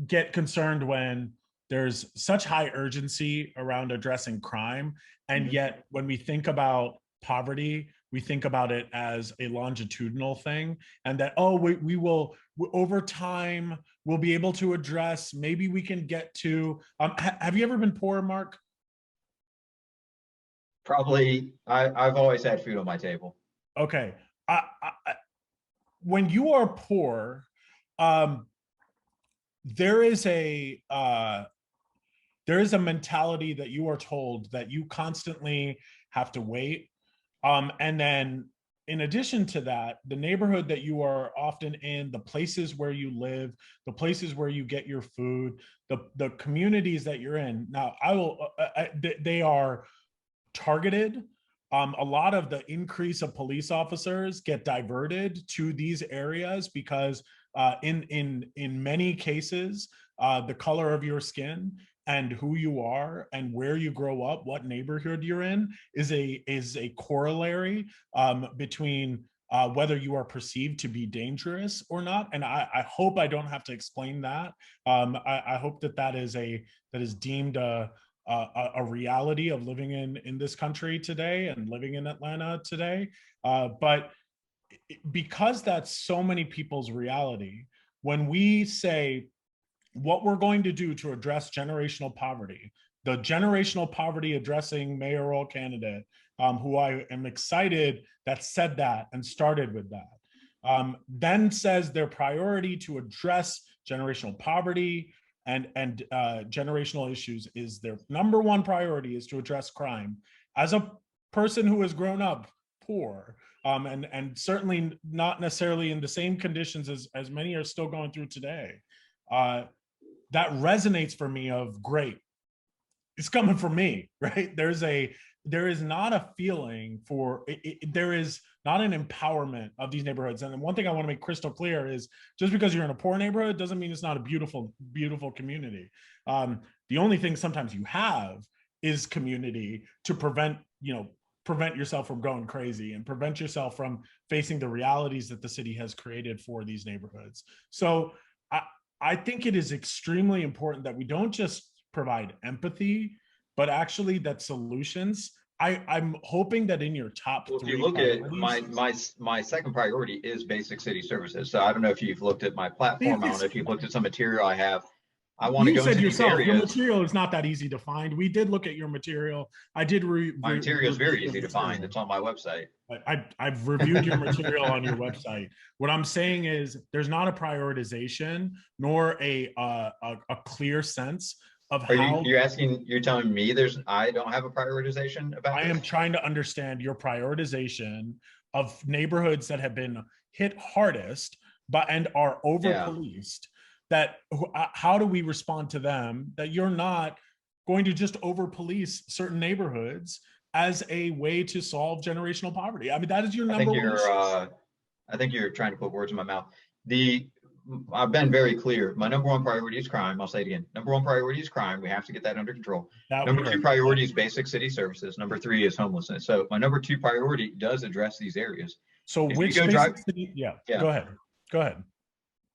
get concerned when there's such high urgency around addressing crime, and Mhm. yet when we think about poverty, we think about it as a longitudinal thing, and that, oh, we will, over time we'll be able to address, maybe we can get to have you ever been poor, Mark? Probably, I've always had food on my table. Okay. When you are poor, um, there is a mentality that you are told that you constantly have to wait. And then in addition to that, the neighborhood that you are often in, the places where you live, the places where you get your food, the communities that you're in. Now, they are targeted, a lot of the increase of police officers get diverted to these areas because in many cases, the color of your skin and who you are and where you grow up, what neighborhood you're in, is a corollary between whether you are perceived to be dangerous or not. And I hope I don't have to explain that. I hope that is deemed a reality of living in this country today and living in Atlanta today. But because that's so many people's reality, when we say what we're going to do to address generational poverty, the generational poverty addressing mayoral candidate, who I am excited that said that and started with that, then says their priority to address generational poverty and generational issues is their number one priority is to address crime. As a person who has grown up poor, and certainly not necessarily in the same conditions as many are still going through today, that resonates for me of great. It's coming from me, right? There is not a feeling for there is not an empowerment of these neighborhoods. And one thing I want to make crystal clear is just because you're in a poor neighborhood doesn't mean it's not a beautiful community. The only thing sometimes you have is community to prevent yourself from going crazy and prevent yourself from facing the realities that the city has created for these neighborhoods. So I think it is extremely important that we don't just provide empathy, but actually that solutions. I'm hoping that in your top Well, if three you look at priorities, my second priority is basic city services. So I don't know if you've looked at my platform. I don't know if you've looked at some material I have. I want to you go said into these yourself, your areas. material is not that easy to find. We did look at your material. I did My material is review very your easy to find. material. It's on my website. I've reviewed your material on your website. What I'm saying is there's not a prioritization nor a clear sense of Are how you're telling me I don't have a prioritization about I this? am trying to understand your prioritization of neighborhoods that have been hit hardest and are over Yeah. policed. How do we respond to them? That you're not going to just over police certain neighborhoods as a way to solve generational poverty. I mean, that is your number one issue. I think you're trying to put words in my mouth. I've been very clear. My number one priority is crime. I'll say it again. Number one priority is crime. We have to get that under control. Number two priority is basic city services. Number three is homelessness. So my number two priority does address these areas. So which basic city? Yeah. Go ahead. Go ahead.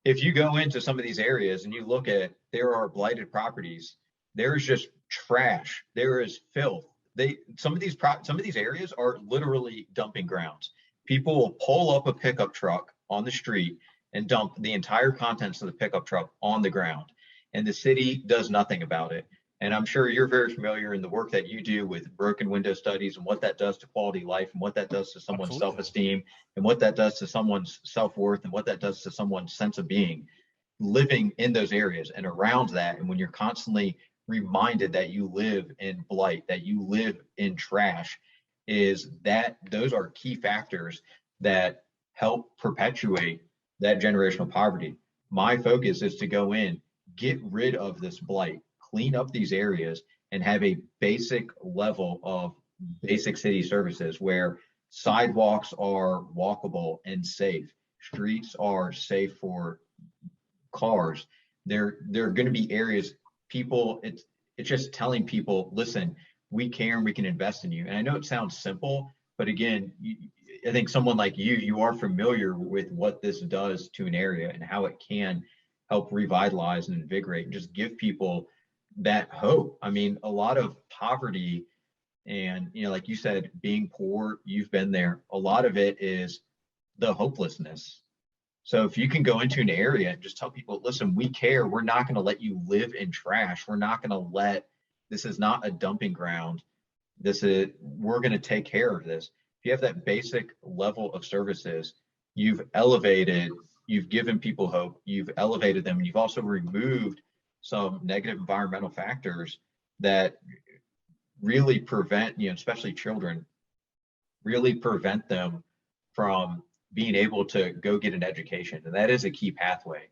If you go into some of these areas and you look at, there are blighted properties. There is just trash. There is filth. Some of these areas are literally dumping grounds. People will pull up a pickup truck on the street and dump the entire contents of the pickup truck on the ground, and the city does nothing about it. And I'm sure you're very familiar in the work that you do with broken window studies and what that does to quality life and what that does to someone's self-esteem and what that does to someone's self-worth and what that does to someone's sense of being living in those areas and around that. And when you're constantly reminded that you live in blight, that you live in trash, those are key factors that help perpetuate that generational poverty. My focus is to go in, get rid of this blight, clean up these areas, and have a basic level of basic city services where sidewalks are walkable and safe, streets are safe for cars. There are going to be areas it's just telling people, listen, we care and we can invest in you. And I know it sounds simple, but again, I think someone like you are familiar with what this does to an area and how it can help revitalize and invigorate and just give people that hope. I mean, a lot of poverty and, like you said, being poor, you've been there. A lot of it is the hopelessness. So if you can go into an area and just tell people, listen, we care. We're not going to let you live in trash. This is not a dumping ground. We're going to take care of this. If you have that basic level of services, you've given people hope, you've elevated them, and you've also removed some negative environmental factors that really prevent, especially children, really prevent them from being able to go get an education. And that is a key pathway.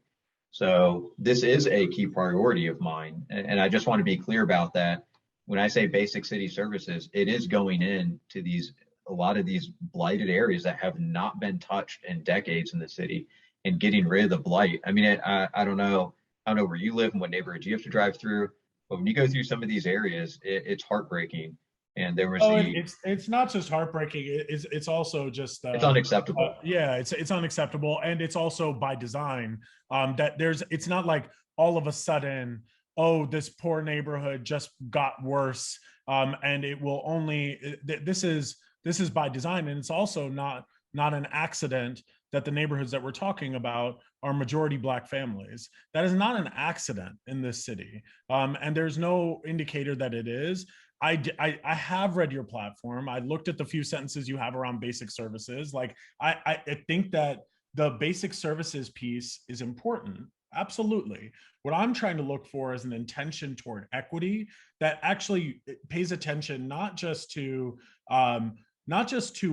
So this is a key priority of mine. And I just want to be clear about that. When I say basic city services, it is going in to these a lot of these blighted areas that have not been touched in decades in the city, and getting rid of the blight. I mean, I don't know where you live and what neighborhoods you have to drive through, but when you go through some of these areas, it's heartbreaking. And there was Oh, the it's not just heartbreaking. It's also just it's unacceptable. yeah, it's unacceptable, and it's also by design. That it's not like all of a sudden, oh, this poor neighborhood just got worse, and it will only. This is by design, and it's also not an accident that the neighborhoods that we're talking about are majority Black families. That is not an accident in this city, and there's no indicator that it is. I have read your platform. I looked at the few sentences you have around basic services. Like I think that the basic services piece is important. Absolutely. What I'm trying to look for is an intention toward equity that actually pays attention not just to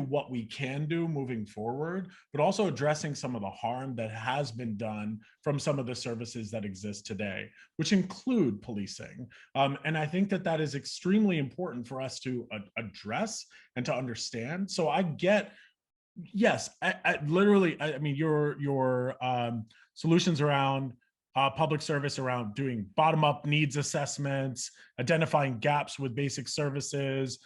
what we can do moving forward, but also addressing some of the harm that has been done from some of the services that exist today, which include policing. And I think that that is extremely important for us to address and to understand. So I get, yes, I mean, your solutions around public service, around doing bottom-up needs assessments, identifying gaps with basic services,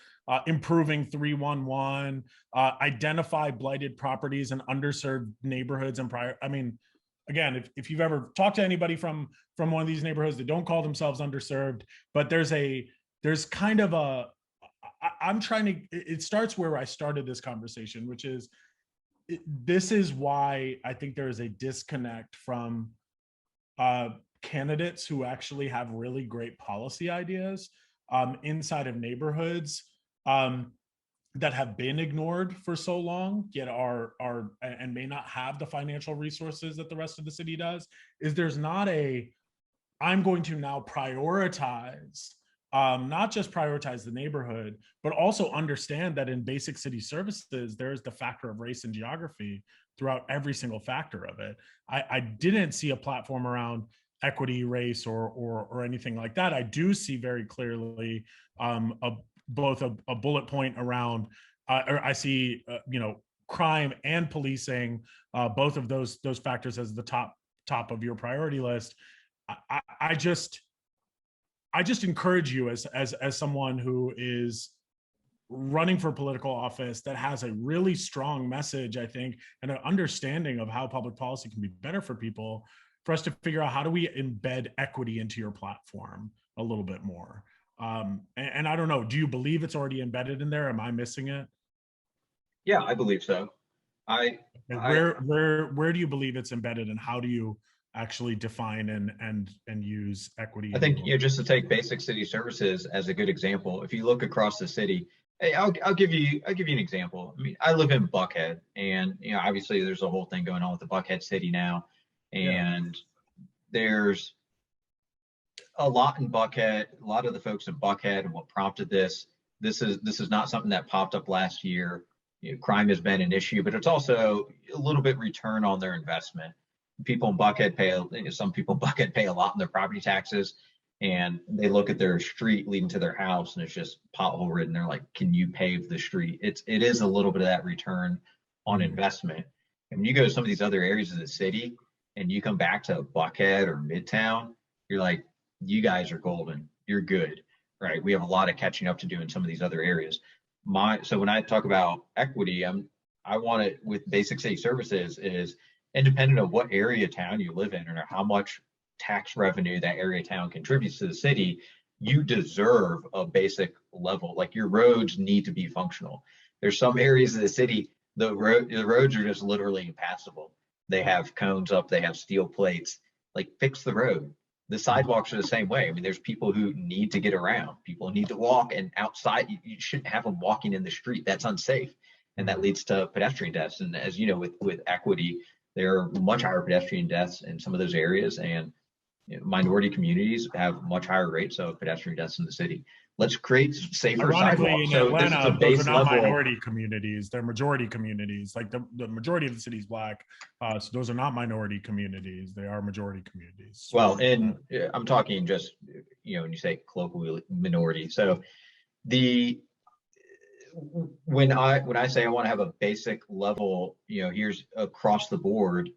improving 311, identify blighted properties and underserved neighborhoods and I mean, again, if you've ever talked to anybody from one of these neighborhoods, they don't call themselves underserved, but there's kind of a, I'm trying to, it starts where I started this conversation, which is, this is why I think there is a disconnect from candidates who actually have really great policy ideas inside of neighborhoods that have been ignored for so long, yet are and may not have the financial resources that the rest of the city does. Is there's not a, I'm going to now prioritize, not just prioritize the neighborhood, but also understand that in basic city services, there's the factor of race and geography throughout every single factor of it. I didn't see a platform around equity, race, or anything like that. I do see very clearly both a bullet point around, or I see, crime and policing, both of those factors as the top of your priority list. I just encourage you as someone who is running for political office that has a really strong message, I think, and an understanding of how public policy can be better for people, for us to figure out how do we embed equity into your platform a little bit more. And I don't know, do you believe it's already embedded in there? Am I missing it? Yeah, I believe so. I And I where do you believe it's embedded, and how do you actually define and use equity I in think, your? just to take basic city services as a good example, if you look across the city, hey, I'll give you an example. I mean, I live in Buckhead, and obviously there's a whole thing going on with the Buckhead city now, Yeah. and there's a lot in Buckhead, a lot of the folks in Buckhead, and what prompted this. This is not something that popped up last year. Crime has been an issue, but it's also a little bit return on their investment. People in Buckhead pay, some people in Buckhead pay a lot in their property taxes, and they look at their street leading to their house and it's just pothole ridden. They're like, "Can you pave the street?" It is a little bit of that return on Mhm. investment. And when you go to some of these other areas of the city and you come back to Buckhead or Midtown, you're like, "You guys are golden. You're good." Right? We have a lot of catching up to do in some of these other areas. So when I talk about equity, I want it with basic city services is independent of what area town you live in or how much tax revenue that area town contributes to the city, you deserve a basic level. Like, your roads need to be functional. There's some areas of the city, the roads are just literally impassable. They have cones up, they have steel plates. Like, fix the road. The sidewalks are the same way. I mean, there's people who need to get around. People need to walk, and outside, you shouldn't have them walking in the street. That's unsafe, and that Mhm. leads to pedestrian deaths. And as you know, with equity, there are much higher pedestrian deaths in some of those areas, and minority communities have much higher rates of pedestrian deaths in the city. Let's create safer Ironically, sidewalks. in So this is a Atlanta, those are base not level. minority communities. They're majority communities. Like the majority of the city is Black. So those are not minority communities. They are majority communities. Just Well, wanted to. and I'm talking just when you say colloquially minority. So the when I say I want to have a basic level, here's across the board,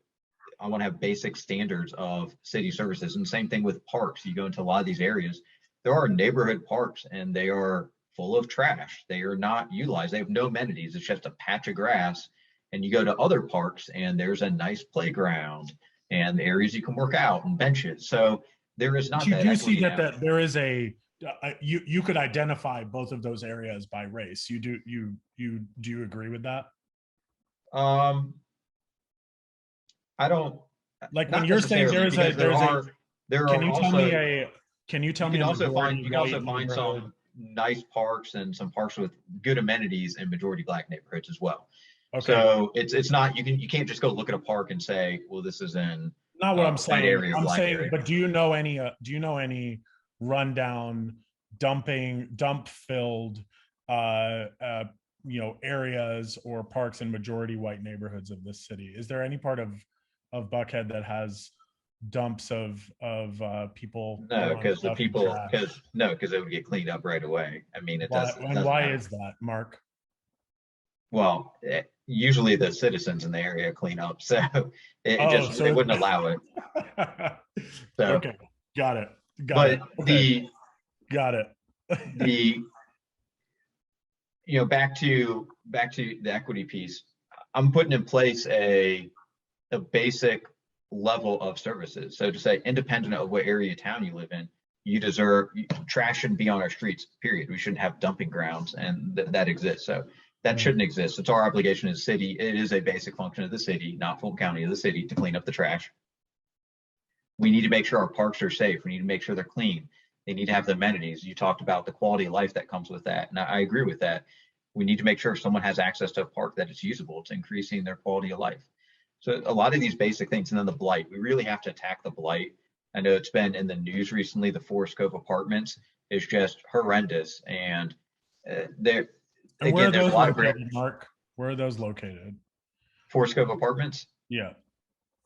I want to have basic standards of city services. And same thing with parks. You go into a lot of these areas, there are neighborhood parks and they are full of trash. They are not utilized. They have no amenities. It's just a patch of grass. And you go to other parks and there's a nice playground and areas you can work out and benches. So there is But not you that do see equity that now. there is you could identify both of those areas by race. Do you agree with that? Um, I don't, Like when not you're saying necessarily, because there can are you tell me also a can you tell you me can a also find majority you can white also find neighborhood? some nice parks and some parks with good amenities in majority black neighborhoods as well. Okay, So it's not you can't just go look at a park and say, well, this is in not what I'm white saying. area or I'm black saying, area. but do you know any rundown dump filled uh, uh, areas or parks in majority white neighborhoods of this city? Is there any part of Buckhead that has dumps of people No, throwing because the stuff and people trash? because it would get cleaned up right away. I mean, Why it and doesn't why have is that, Mark? well, usually the citizens in the area clean up, so it Oh, just they so wouldn't allow it. So, okay, got it, got it. but Okay, got it. the back to the equity piece, I'm putting in place a basic level of services. So to say, independent of what area of town you live in, you deserve trash shouldn't be on our streets. Period. We shouldn't have dumping grounds, and that exists. So that Mm. shouldn't exist. It's our obligation as a city. It is a basic function of the city, not Fulton County of the city, to clean up the trash. We need to make sure our parks are safe. We need to make sure they're clean. They need to have the amenities. You talked about the quality of life that comes with that, and I agree with that. We need to make sure someone has access to a park that is usable. It's increasing their quality of life. So a lot of these basic things, and then the blight. We really have to attack the blight. I know it's been in the news recently. The Forest Cove Apartments is just horrendous, and there And where again, are there's a those lot of located, Mark? Where are those located? Forest Cove Apartments. Yeah.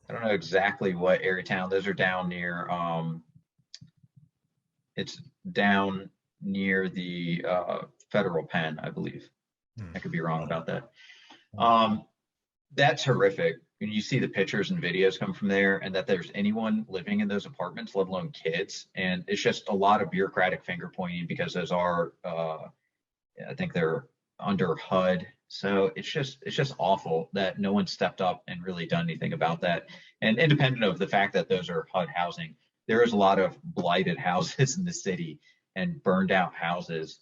I don't know exactly what area town. Those are down near it's down near the federal pen, I believe. Hmm. I could be wrong Got it. about that. Got it. Um, that's horrific. When you see the pictures and videos come from there, and that there's anyone living in those apartments, let alone kids, and it's just a lot of bureaucratic finger pointing because those are, I think they're under HUD. So it's just awful that no one stepped up and really done anything about that. And independent of the fact that those are HUD housing, there is a lot of blighted houses in the city and burned out houses.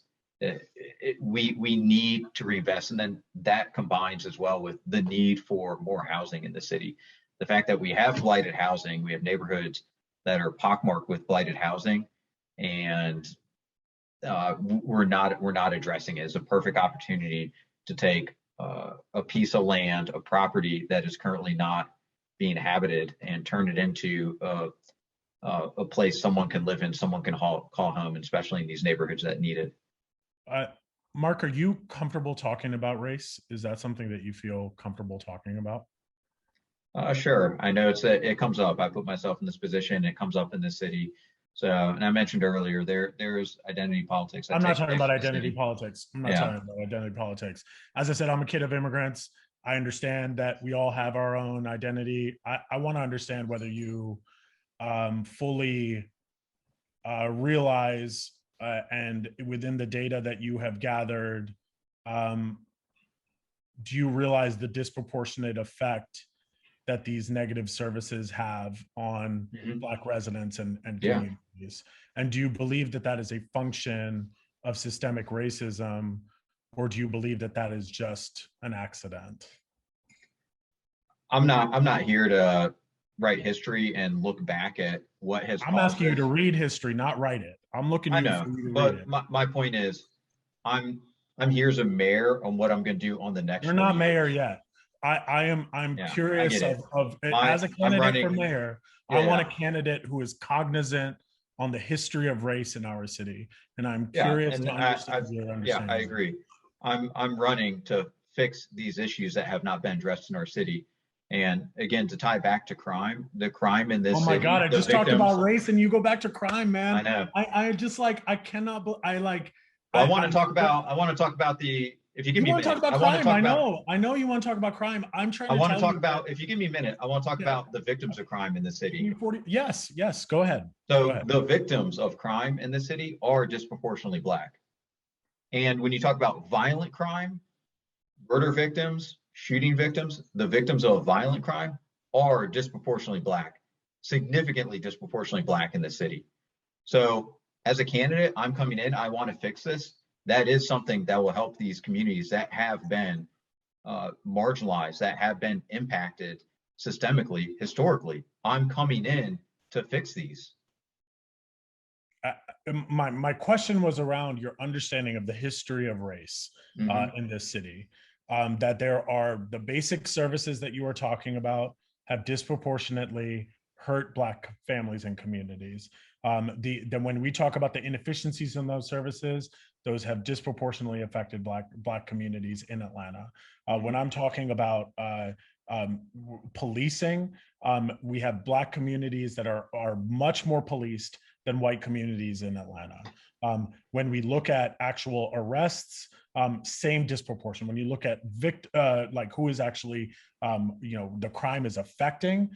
We need to reinvest, and then that combines as well with the need for more housing in the city. The fact that we have blighted housing, we have neighborhoods that are pockmarked with blighted housing, and we're not addressing it. It's a perfect opportunity to take a piece of land, a property that is currently not being inhabited, and turn it into a place someone can live in, someone can call home, especially in these neighborhoods that need it. Uh, Mark, are you comfortable talking about race? Is that something that you feel comfortable talking about? Sure. I know it comes up. I put myself in this position. It comes up in this city. So, and I mentioned earlier, there is identity politics that I'm not takes talking place about in the identity city. politics. I'm not Yeah. talking about identity politics. As I said, I'm a kid of immigrants. I understand that we all have our own identity. I want to understand whether you fully realize and within the data that you have gathered, um, do you realize the disproportionate effect that these negative services have on Mhm. Black residents and Yeah. communities? And do you believe that that is a function of systemic racism, or do you believe that that is just an accident? I'm not here to write history and look back at what has I'm caused asking you to this. read history, not write it. I'm looking I you for know, you to read but it. my point is, I'm I'm here as a mayor on what I'm going to do on the next You're 20 not mayor years. yet. I'm Yeah, I curious get it. of My as a I'm candidate for running. mayor, I Yeah, want yeah, a candidate who is cognizant on the history of race in our city. And I'm yeah, curious and to understand I your yeah, I understanding. agree. I'm running to fix these issues that have not been addressed in our city. And again, to tie back to crime, the crime in Oh this my God, city, I the just talked about victims. race and you go back to crime, I man. know. I just like I cannot I like Well, I'm I want to talk about the if you give You me a want to talk minute, about I want to crime? talk I about know. I know you want to talk about crime. I'm trying I to want to tell talk you that. about, if you give me a minute, I want to talk Yeah. about the victims of crime in the Give city. me 40. Yes. Yes. Go ahead. Go So ahead. the victims of crime in the city are disproportionately Black. And when you talk about violent crime, murder victims, shooting victims, the victims of violent crime are disproportionately Black, significantly disproportionately Black in the city. So as a candidate, I'm coming in, I want to fix this. That is something that will help these communities that have been marginalized, that have been impacted systemically, historically. I'm coming in to fix these. uh, my question was around your understanding of the history of race Mm-hmm. in this city. That there are the basic services that you are talking about have disproportionately hurt Black families and communities. Then when we talk about the inefficiencies in those services, those have disproportionately affected Black communities in Atlanta. When I'm talking about policing, we have Black communities that are much more policed than white communities in Atlanta. When we look at actual arrests, same disproportion. When you look at like who is actually, the crime is affecting,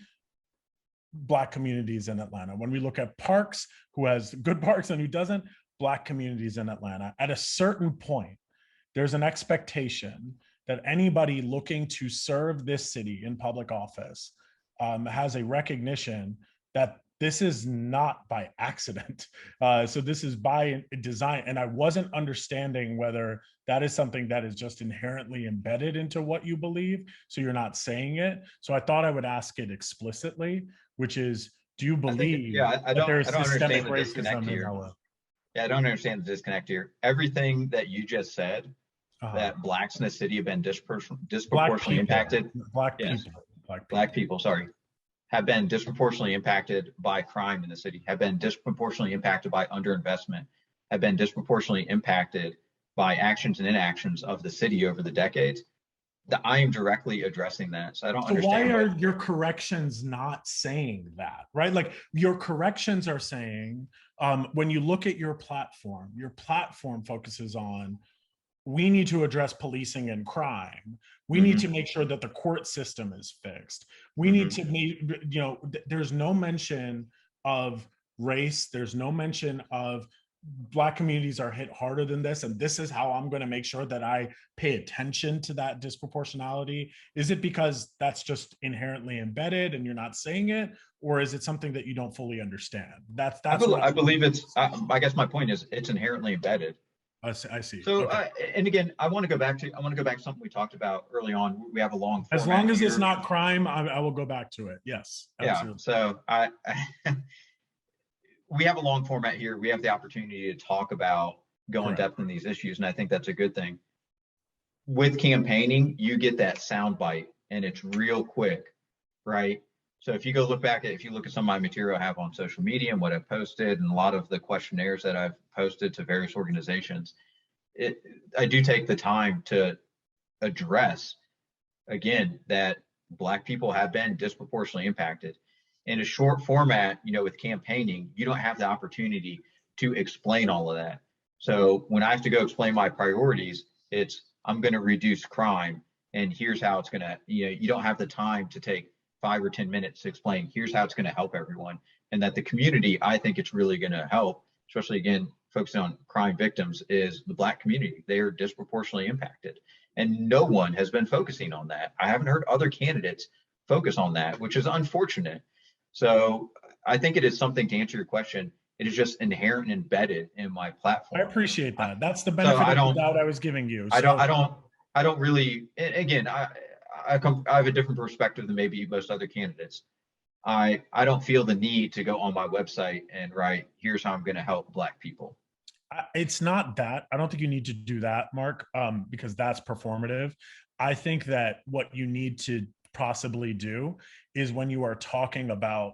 Black communities in Atlanta. When we look at parks, who has good parks and who doesn't, Black communities in Atlanta. At a certain point, there's an expectation that anybody looking to serve this city in public office has a recognition that this is not by accident. So this is by design. And I wasn't understanding whether that is something that is just inherently embedded into what you believe, so you're not saying it. So I thought I would ask it explicitly, which is, do you I think, believe yeah, that there I is don't systemic understand the disconnect racism in here. LA? Yeah, I don't understand the disconnect here. Everything that you just said, Uh-huh. that Blacks in the city have been Black disproportionately people, impacted. Black Yes, people, Black Black people. people, sorry, have been disproportionately impacted by crime in the city, have been disproportionately impacted by underinvestment, have been disproportionately impacted by actions and inactions of the city over the decades. That I am directly addressing that. So I don't So why understand are what. your corrections not saying that, right? Like your corrections are saying, when you look at your platform focuses on, we need to address policing and crime. We need Mm-hmm, to make sure that the court system is fixed. We need mm-hmm. to make, there's no mention of race. There's no mention of Black communities are hit harder than this, and this is how I'm going to make sure that I pay attention to that disproportionality. Is it because that's just inherently embedded and you're not saying it, or is it something that you don't fully understand? That's what I believe it's. I guess my point is it's inherently embedded. I see. So, Okay. and again, I want to go back to something we talked about early on. We have a long As format long as it's here. not crime, I will go back to it. Yes, Yeah. absolutely. So we have a long format here. We have the opportunity to talk about, go in Correct. depth in these issues, and I think that's a good thing. With campaigning, you get that sound bite, and it's real quick, right? So if you go look back at, if you look at some of my material I have on social media and what I've posted, and a lot of the questionnaires that I've posted to various organizations, I do take the time to address again that Black people have been disproportionately impacted. In a short format, with campaigning, you don't have the opportunity to explain all of that. So when I have to go explain my priorities, it's, I'm going to reduce crime, and here's how it's going to, you don't have the time to take 5 or 10 minutes to explain, here's how it's going to help everyone. And that the community, I think it's really going to help, especially again, focusing on crime victims, is the Black community. They are disproportionately impacted. And no one has been focusing on that. I haven't heard other candidates focus on that, which is unfortunate. So I think it is something, to answer your question, it is just inherent and embedded in my I platform. appreciate that. That's the So benefit of the doubt I was giving you. I don't, So I don't, I don't really, again, I have a different perspective than maybe most other candidates. I don't feel the need to go on my website and write, here's how I'm going to help Black people. it's not that. I don't think you need to do that, Mark, because that's performative. I think that what you need to possibly do is, when you are talking about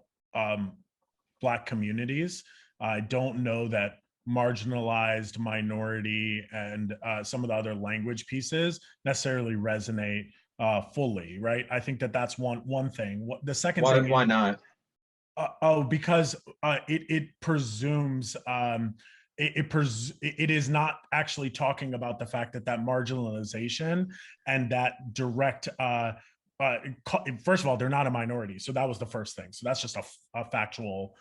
Black communities, I don't know that marginalized, minority, and some of the other language pieces necessarily resonate fully, right? I think that that's one thing. The second thing Why is, not? because it presumes it is not actually talking about the fact that that marginalization and that direct first of all, they're not a minority, so that was the first thing. So that's just a factual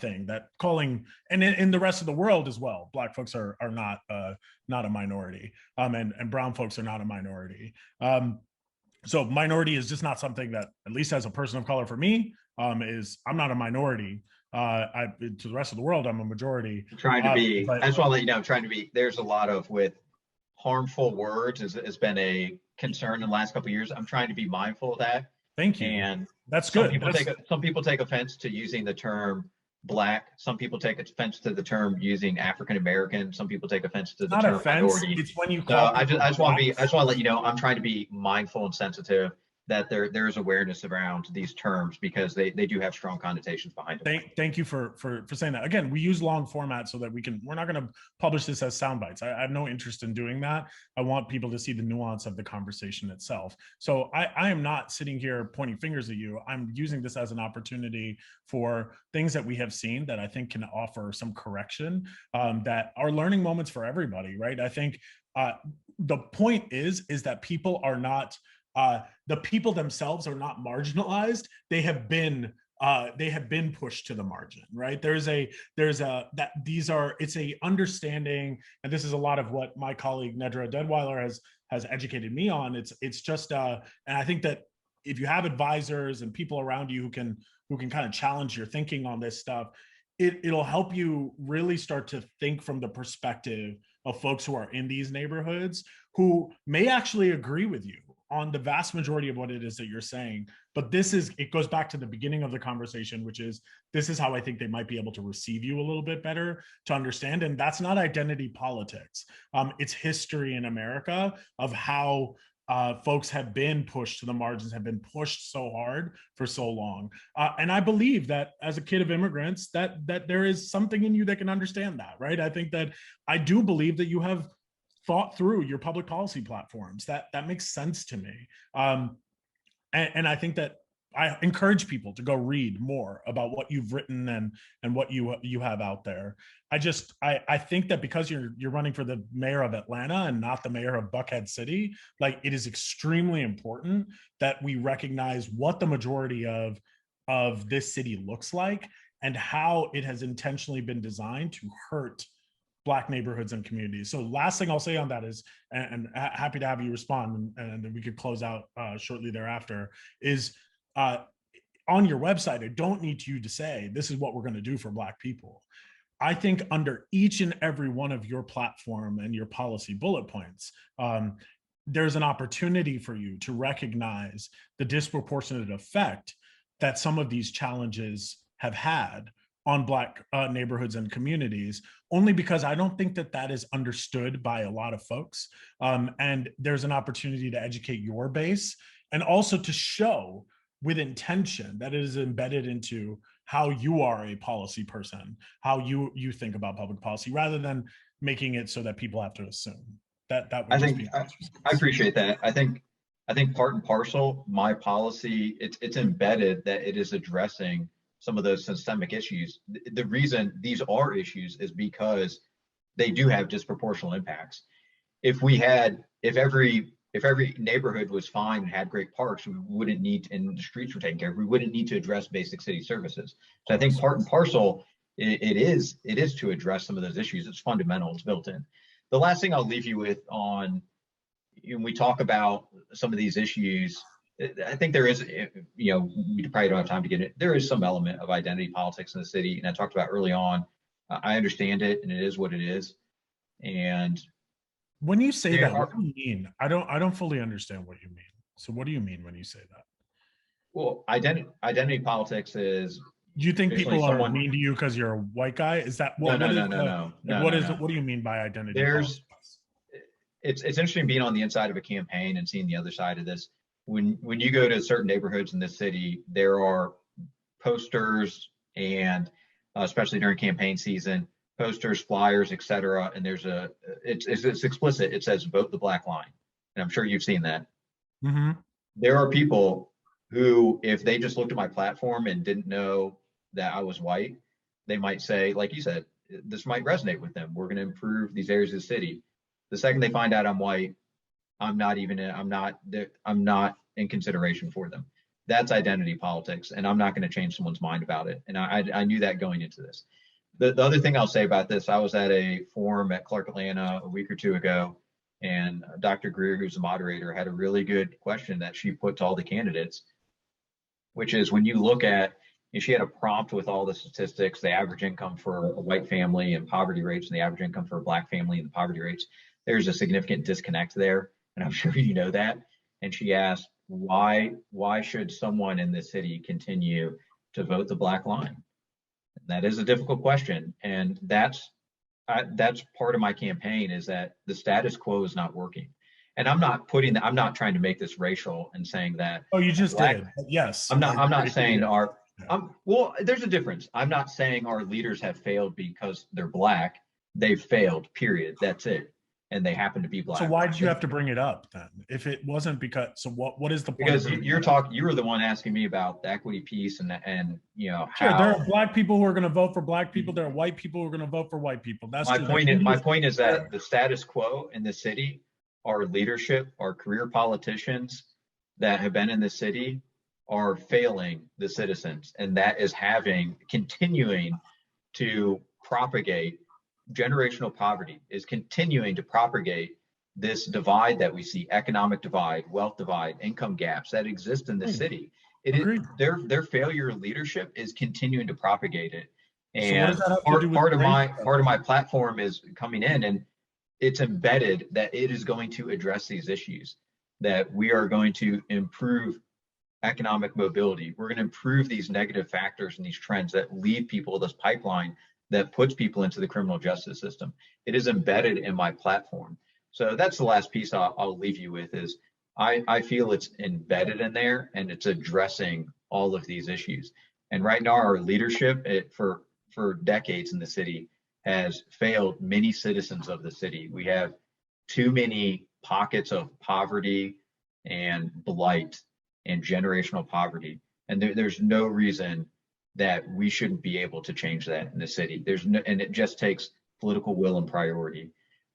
thing that calling, and in the rest of the world as well, Black folks are not a minority, and brown folks are not a minority. So minority is just not something that, at least as a person of color for me, is I'm not a minority. To the rest of the world, I'm a majority. I'm trying to be, But I just want to let you know, I'm trying to be, there's a lot of with harmful words has been a concern in the last couple of years. I'm trying to be mindful of that. thank you. And That's good. some people take offense to using the term black. Some people take offense to the term using African American. Some people take offense to the Not term offense. minority. It's when you So call I just want to be, I blacks. just want to let you know, I'm trying to be mindful and sensitive that there is awareness around these terms because they do have strong connotations behind them. Thank you for saying that. Again, we use long format so that we're not going to publish this as sound bites. I have no interest in doing that. I want people to see the nuance of the conversation itself. So I am not sitting here pointing fingers at you. I'm using this as an opportunity for things that we have seen that I think can offer some correction, that are learning moments for everybody, right? I think the point is that people are not, the people themselves are not marginalized. They have been pushed to the margin, right? There's a that these are, it's a understanding, and this is a lot of what my colleague Nedra Deadweiler has educated me on. It's just and I think that if you have advisors and people around you who can kind of challenge your thinking on this stuff, it'll help you really start to think from the perspective of folks who are in these neighborhoods who may actually agree with you on the vast majority of what it is that you're saying. But it goes back to the beginning of the conversation, which is, this is how I think they might be able to receive you a little bit better, to understand. And that's not identity politics. It's history in America of how folks have been pushed to the margins, have been pushed so hard for so long. And I believe that as a kid of immigrants, that there is something in you that can understand that, right? I think that I do believe that you have thought through your public policy platforms. That makes sense to me. And I think that I encourage people to go read more about what you've written and what you have out there. I think that because you're running for the mayor of Atlanta and not the mayor of Buckhead City, like, it is extremely important that we recognize what the majority of this city looks like and how it has intentionally been designed to hurt Black neighborhoods and communities. So last thing I'll say on that is, and happy to have you respond, and then we could close out shortly thereafter, is on your website, I don't need you to say, this is what we're going to do for Black people. I think under each and every one of your platform and your policy bullet points, there's an opportunity for you to recognize the disproportionate effect that some of these challenges have had on Black neighborhoods and communities, only because I don't think that is understood by a lot of folks. And there's an opportunity to educate your base and also to show with intention that it is embedded into how you are a policy person, how you think about public policy, rather than making it so that people have to assume. That would just be. I appreciate that. I think part and parcel, my policy, it's embedded that it is addressing some of those systemic issues. The reason these are issues is because they do have disproportional impacts. If every neighborhood was fine and had great parks, we wouldn't need, and the streets were taken care of, we wouldn't need to address basic city services. So I think part and parcel, it is to address some of those issues. It's fundamental, it's built in. The last thing I'll leave you with on, when we talk about some of these issues, I think there is, we probably don't have time to get it. There is some element of identity politics in the city. And I talked about early on, I understand it and it is what it is. And when you say that, what do you mean? I don't fully understand what you mean. So what do you mean when you say that? Well, identity politics is. Do you think people are mean to you because you're a white guy? Is that what? No. What do you mean by identity politics? It's interesting being on the inside of a campaign and seeing the other side of this. When you go to certain neighborhoods in this city, there are posters, and especially during campaign season, posters, flyers, etc. And it's explicit. It says vote the Black line, and I'm sure you've seen that. Mm-hmm. There are people who, if they just looked at my platform and didn't know that I was white, they might say, like you said, this might resonate with them. We're going to improve these areas of the city. The second they find out I'm white, I'm not in consideration for them. That's identity politics, and I'm not going to change someone's mind about it. And I knew that going into this. The other thing I'll say about this, I was at a forum at Clark Atlanta a week or two ago, and Dr. Greer, who's the moderator, had a really good question that she put to all the candidates, which is when you look at, and she had a prompt with all the statistics, the average income for a white family and poverty rates, and the average income for a black family and the poverty rates. There's a significant disconnect there, and I'm sure you know that. And she asked, why should someone in this city continue to vote the black line? And that is a difficult question, and that's part of my campaign, is that the status quo is not working. And I'm not trying to make this racial and saying that. Oh, you just did. Yes. I'm not saying well, there's a difference. I'm not saying our leaders have failed because they're black. They've failed, period. That's it. And they happen to be black. So why did you have to bring it up then? If it wasn't because, so what is the point? Because you were the one asking me about the equity piece and how. Sure, there are black people who are going to vote for black people. There are white people who are going to vote for white people. That's my point. My point is that the status quo in the city, our leadership, our career politicians that have been in the city are failing the citizens, and that is continuing to propagate generational poverty, is continuing to propagate this divide that we see, economic divide, wealth divide, income gaps that exist in the city. Their failure of leadership is continuing to propagate it. And so part of my platform is coming in, and it's embedded that it is going to address these issues, that we are going to improve economic mobility. We're going to improve these negative factors and these trends that lead people to this pipeline that puts people into the criminal justice system. It is embedded in my platform. So that's the last piece I'll leave you with, is I feel it's embedded in there, and it's addressing all of these issues. And right now, our leadership for decades in the city has failed many citizens of the city. We have too many pockets of poverty and blight and generational poverty. And there's no reason that we shouldn't be able to change that in the city. And it just takes political will and priority.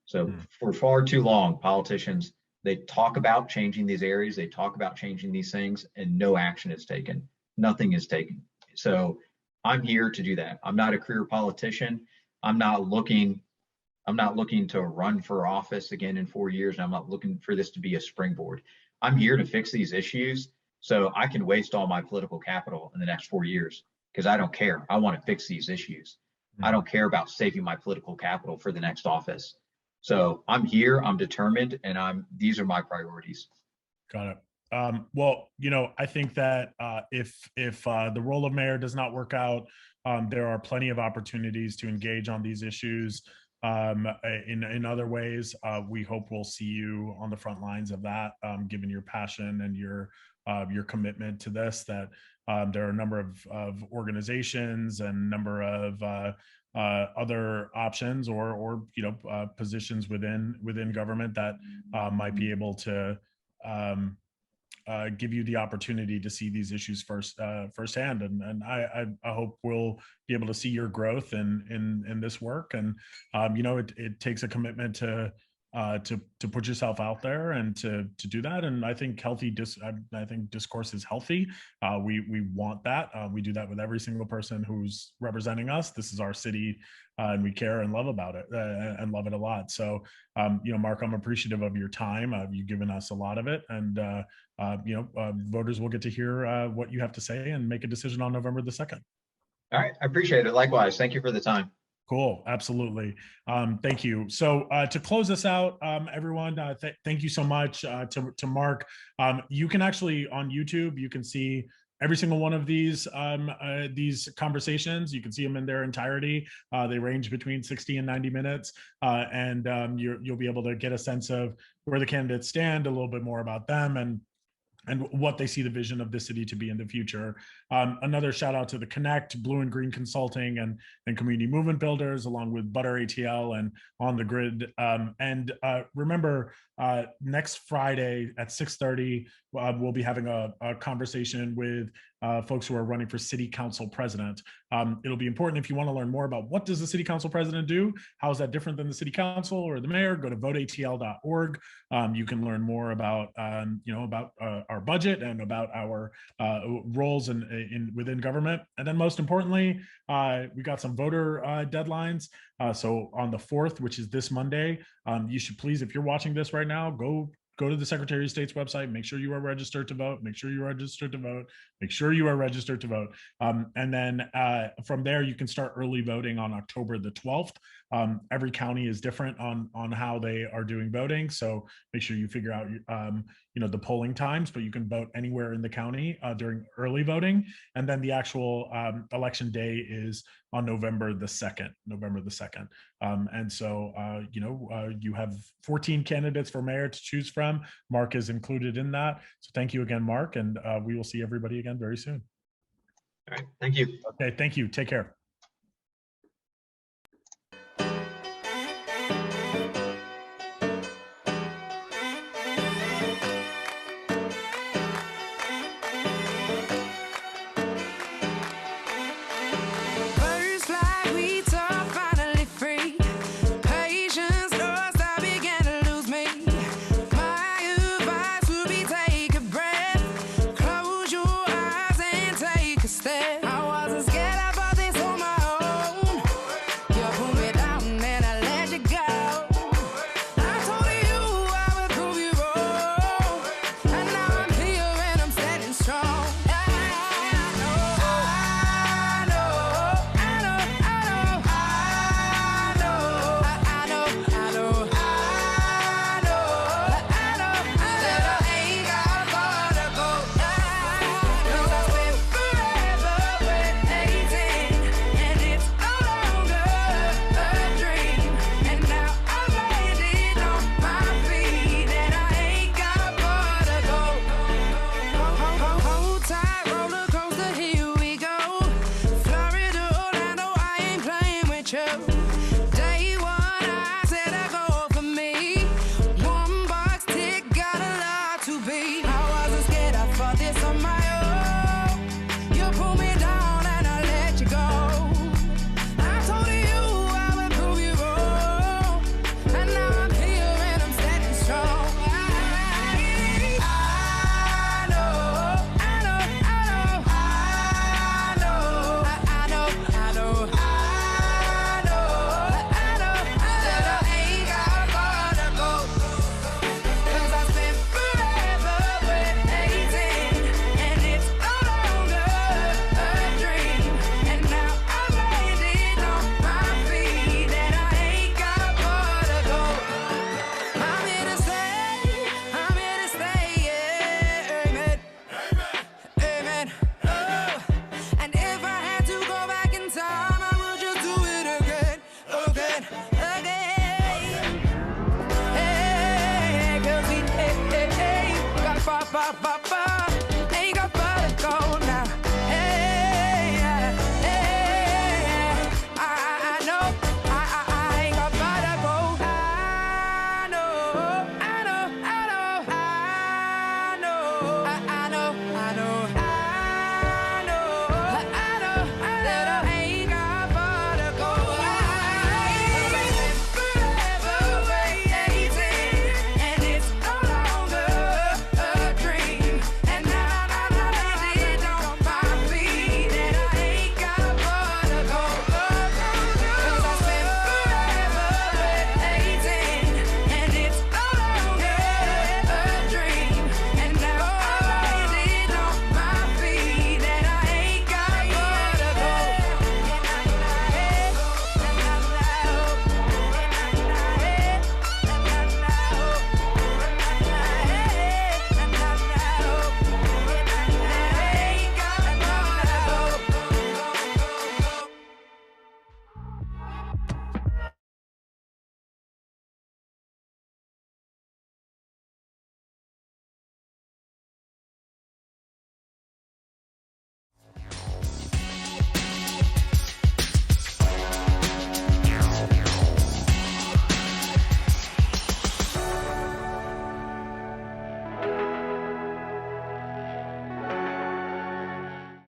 So for far too long, politicians, they talk about changing these areas, they talk about changing these things, and no action is taken. Nothing is taken. So I'm here to do that. I'm not a career politician. I'm not looking to run for office again in 4 years, and I'm not looking for this to be a springboard. I'm here to fix these issues so I can waste all my political capital in the next 4 years, because I don't care. I want to fix these issues. I don't care about saving my political capital for the next office. So I'm here, I'm determined, and these are my priorities. Got it. Well, I think that if the role of mayor does not work out, there are plenty of opportunities to engage on these issues in other ways. We hope we'll see you on the front lines of that, given your passion and your commitment to this. That there are a number of organizations and a number of other options or positions within government that might be able to give you the opportunity to see these issues firsthand. And I hope we'll be able to see your growth in this work. And it takes a commitment to put yourself out there and to do that. And I think I think discourse is healthy. We want that. We do that with every single person who's representing us. This is our city, and we care and love about it and love it a lot. So, Mark, I'm appreciative of your time. You've given us a lot of it, and voters will get to hear what you have to say and make a decision on November the 2nd. All right, I appreciate it. Likewise, thank you for the time. Cool. Absolutely. Thank you. So to close this out, everyone, thank you so much to Mark. You can actually, on YouTube, you can see every single one of these conversations. You can see them in their entirety. They range between 60 and 90 minutes. And you'll be able to get a sense of where the candidates stand, a little bit more about them, and what they see the vision of the city to be in the future. Another shout out to the Connect, Blue and Green Consulting, and Community Movement Builders, along with Butter ATL and On the Grid. And remember, next Friday at 6:30, we'll be having a conversation with folks who are running for city council president. It'll be important if you want to learn more about what does the city council president do, how is that different than the city council or the mayor, go to voteatl.org. You can learn more about about our budget and about our roles within government. And then most importantly, we got some voter deadlines. So on the 4th, which is this Monday, you should please, if you're watching this right now, go to the Secretary of State's website, make sure you are registered to vote, make sure you are registered to vote, make sure you are registered to vote. And then from there, you can start early voting on October the 12th. Every county is different on how they are doing voting. So make sure you figure out, the polling times, but you can vote anywhere in the county during early voting. And then the actual election day is on November the 2nd. And so, you have 14 candidates for mayor to choose from. Mark is included in that. So thank you again, Mark. And we will see everybody again very soon. All right. Thank you. Okay. Thank you. Take care.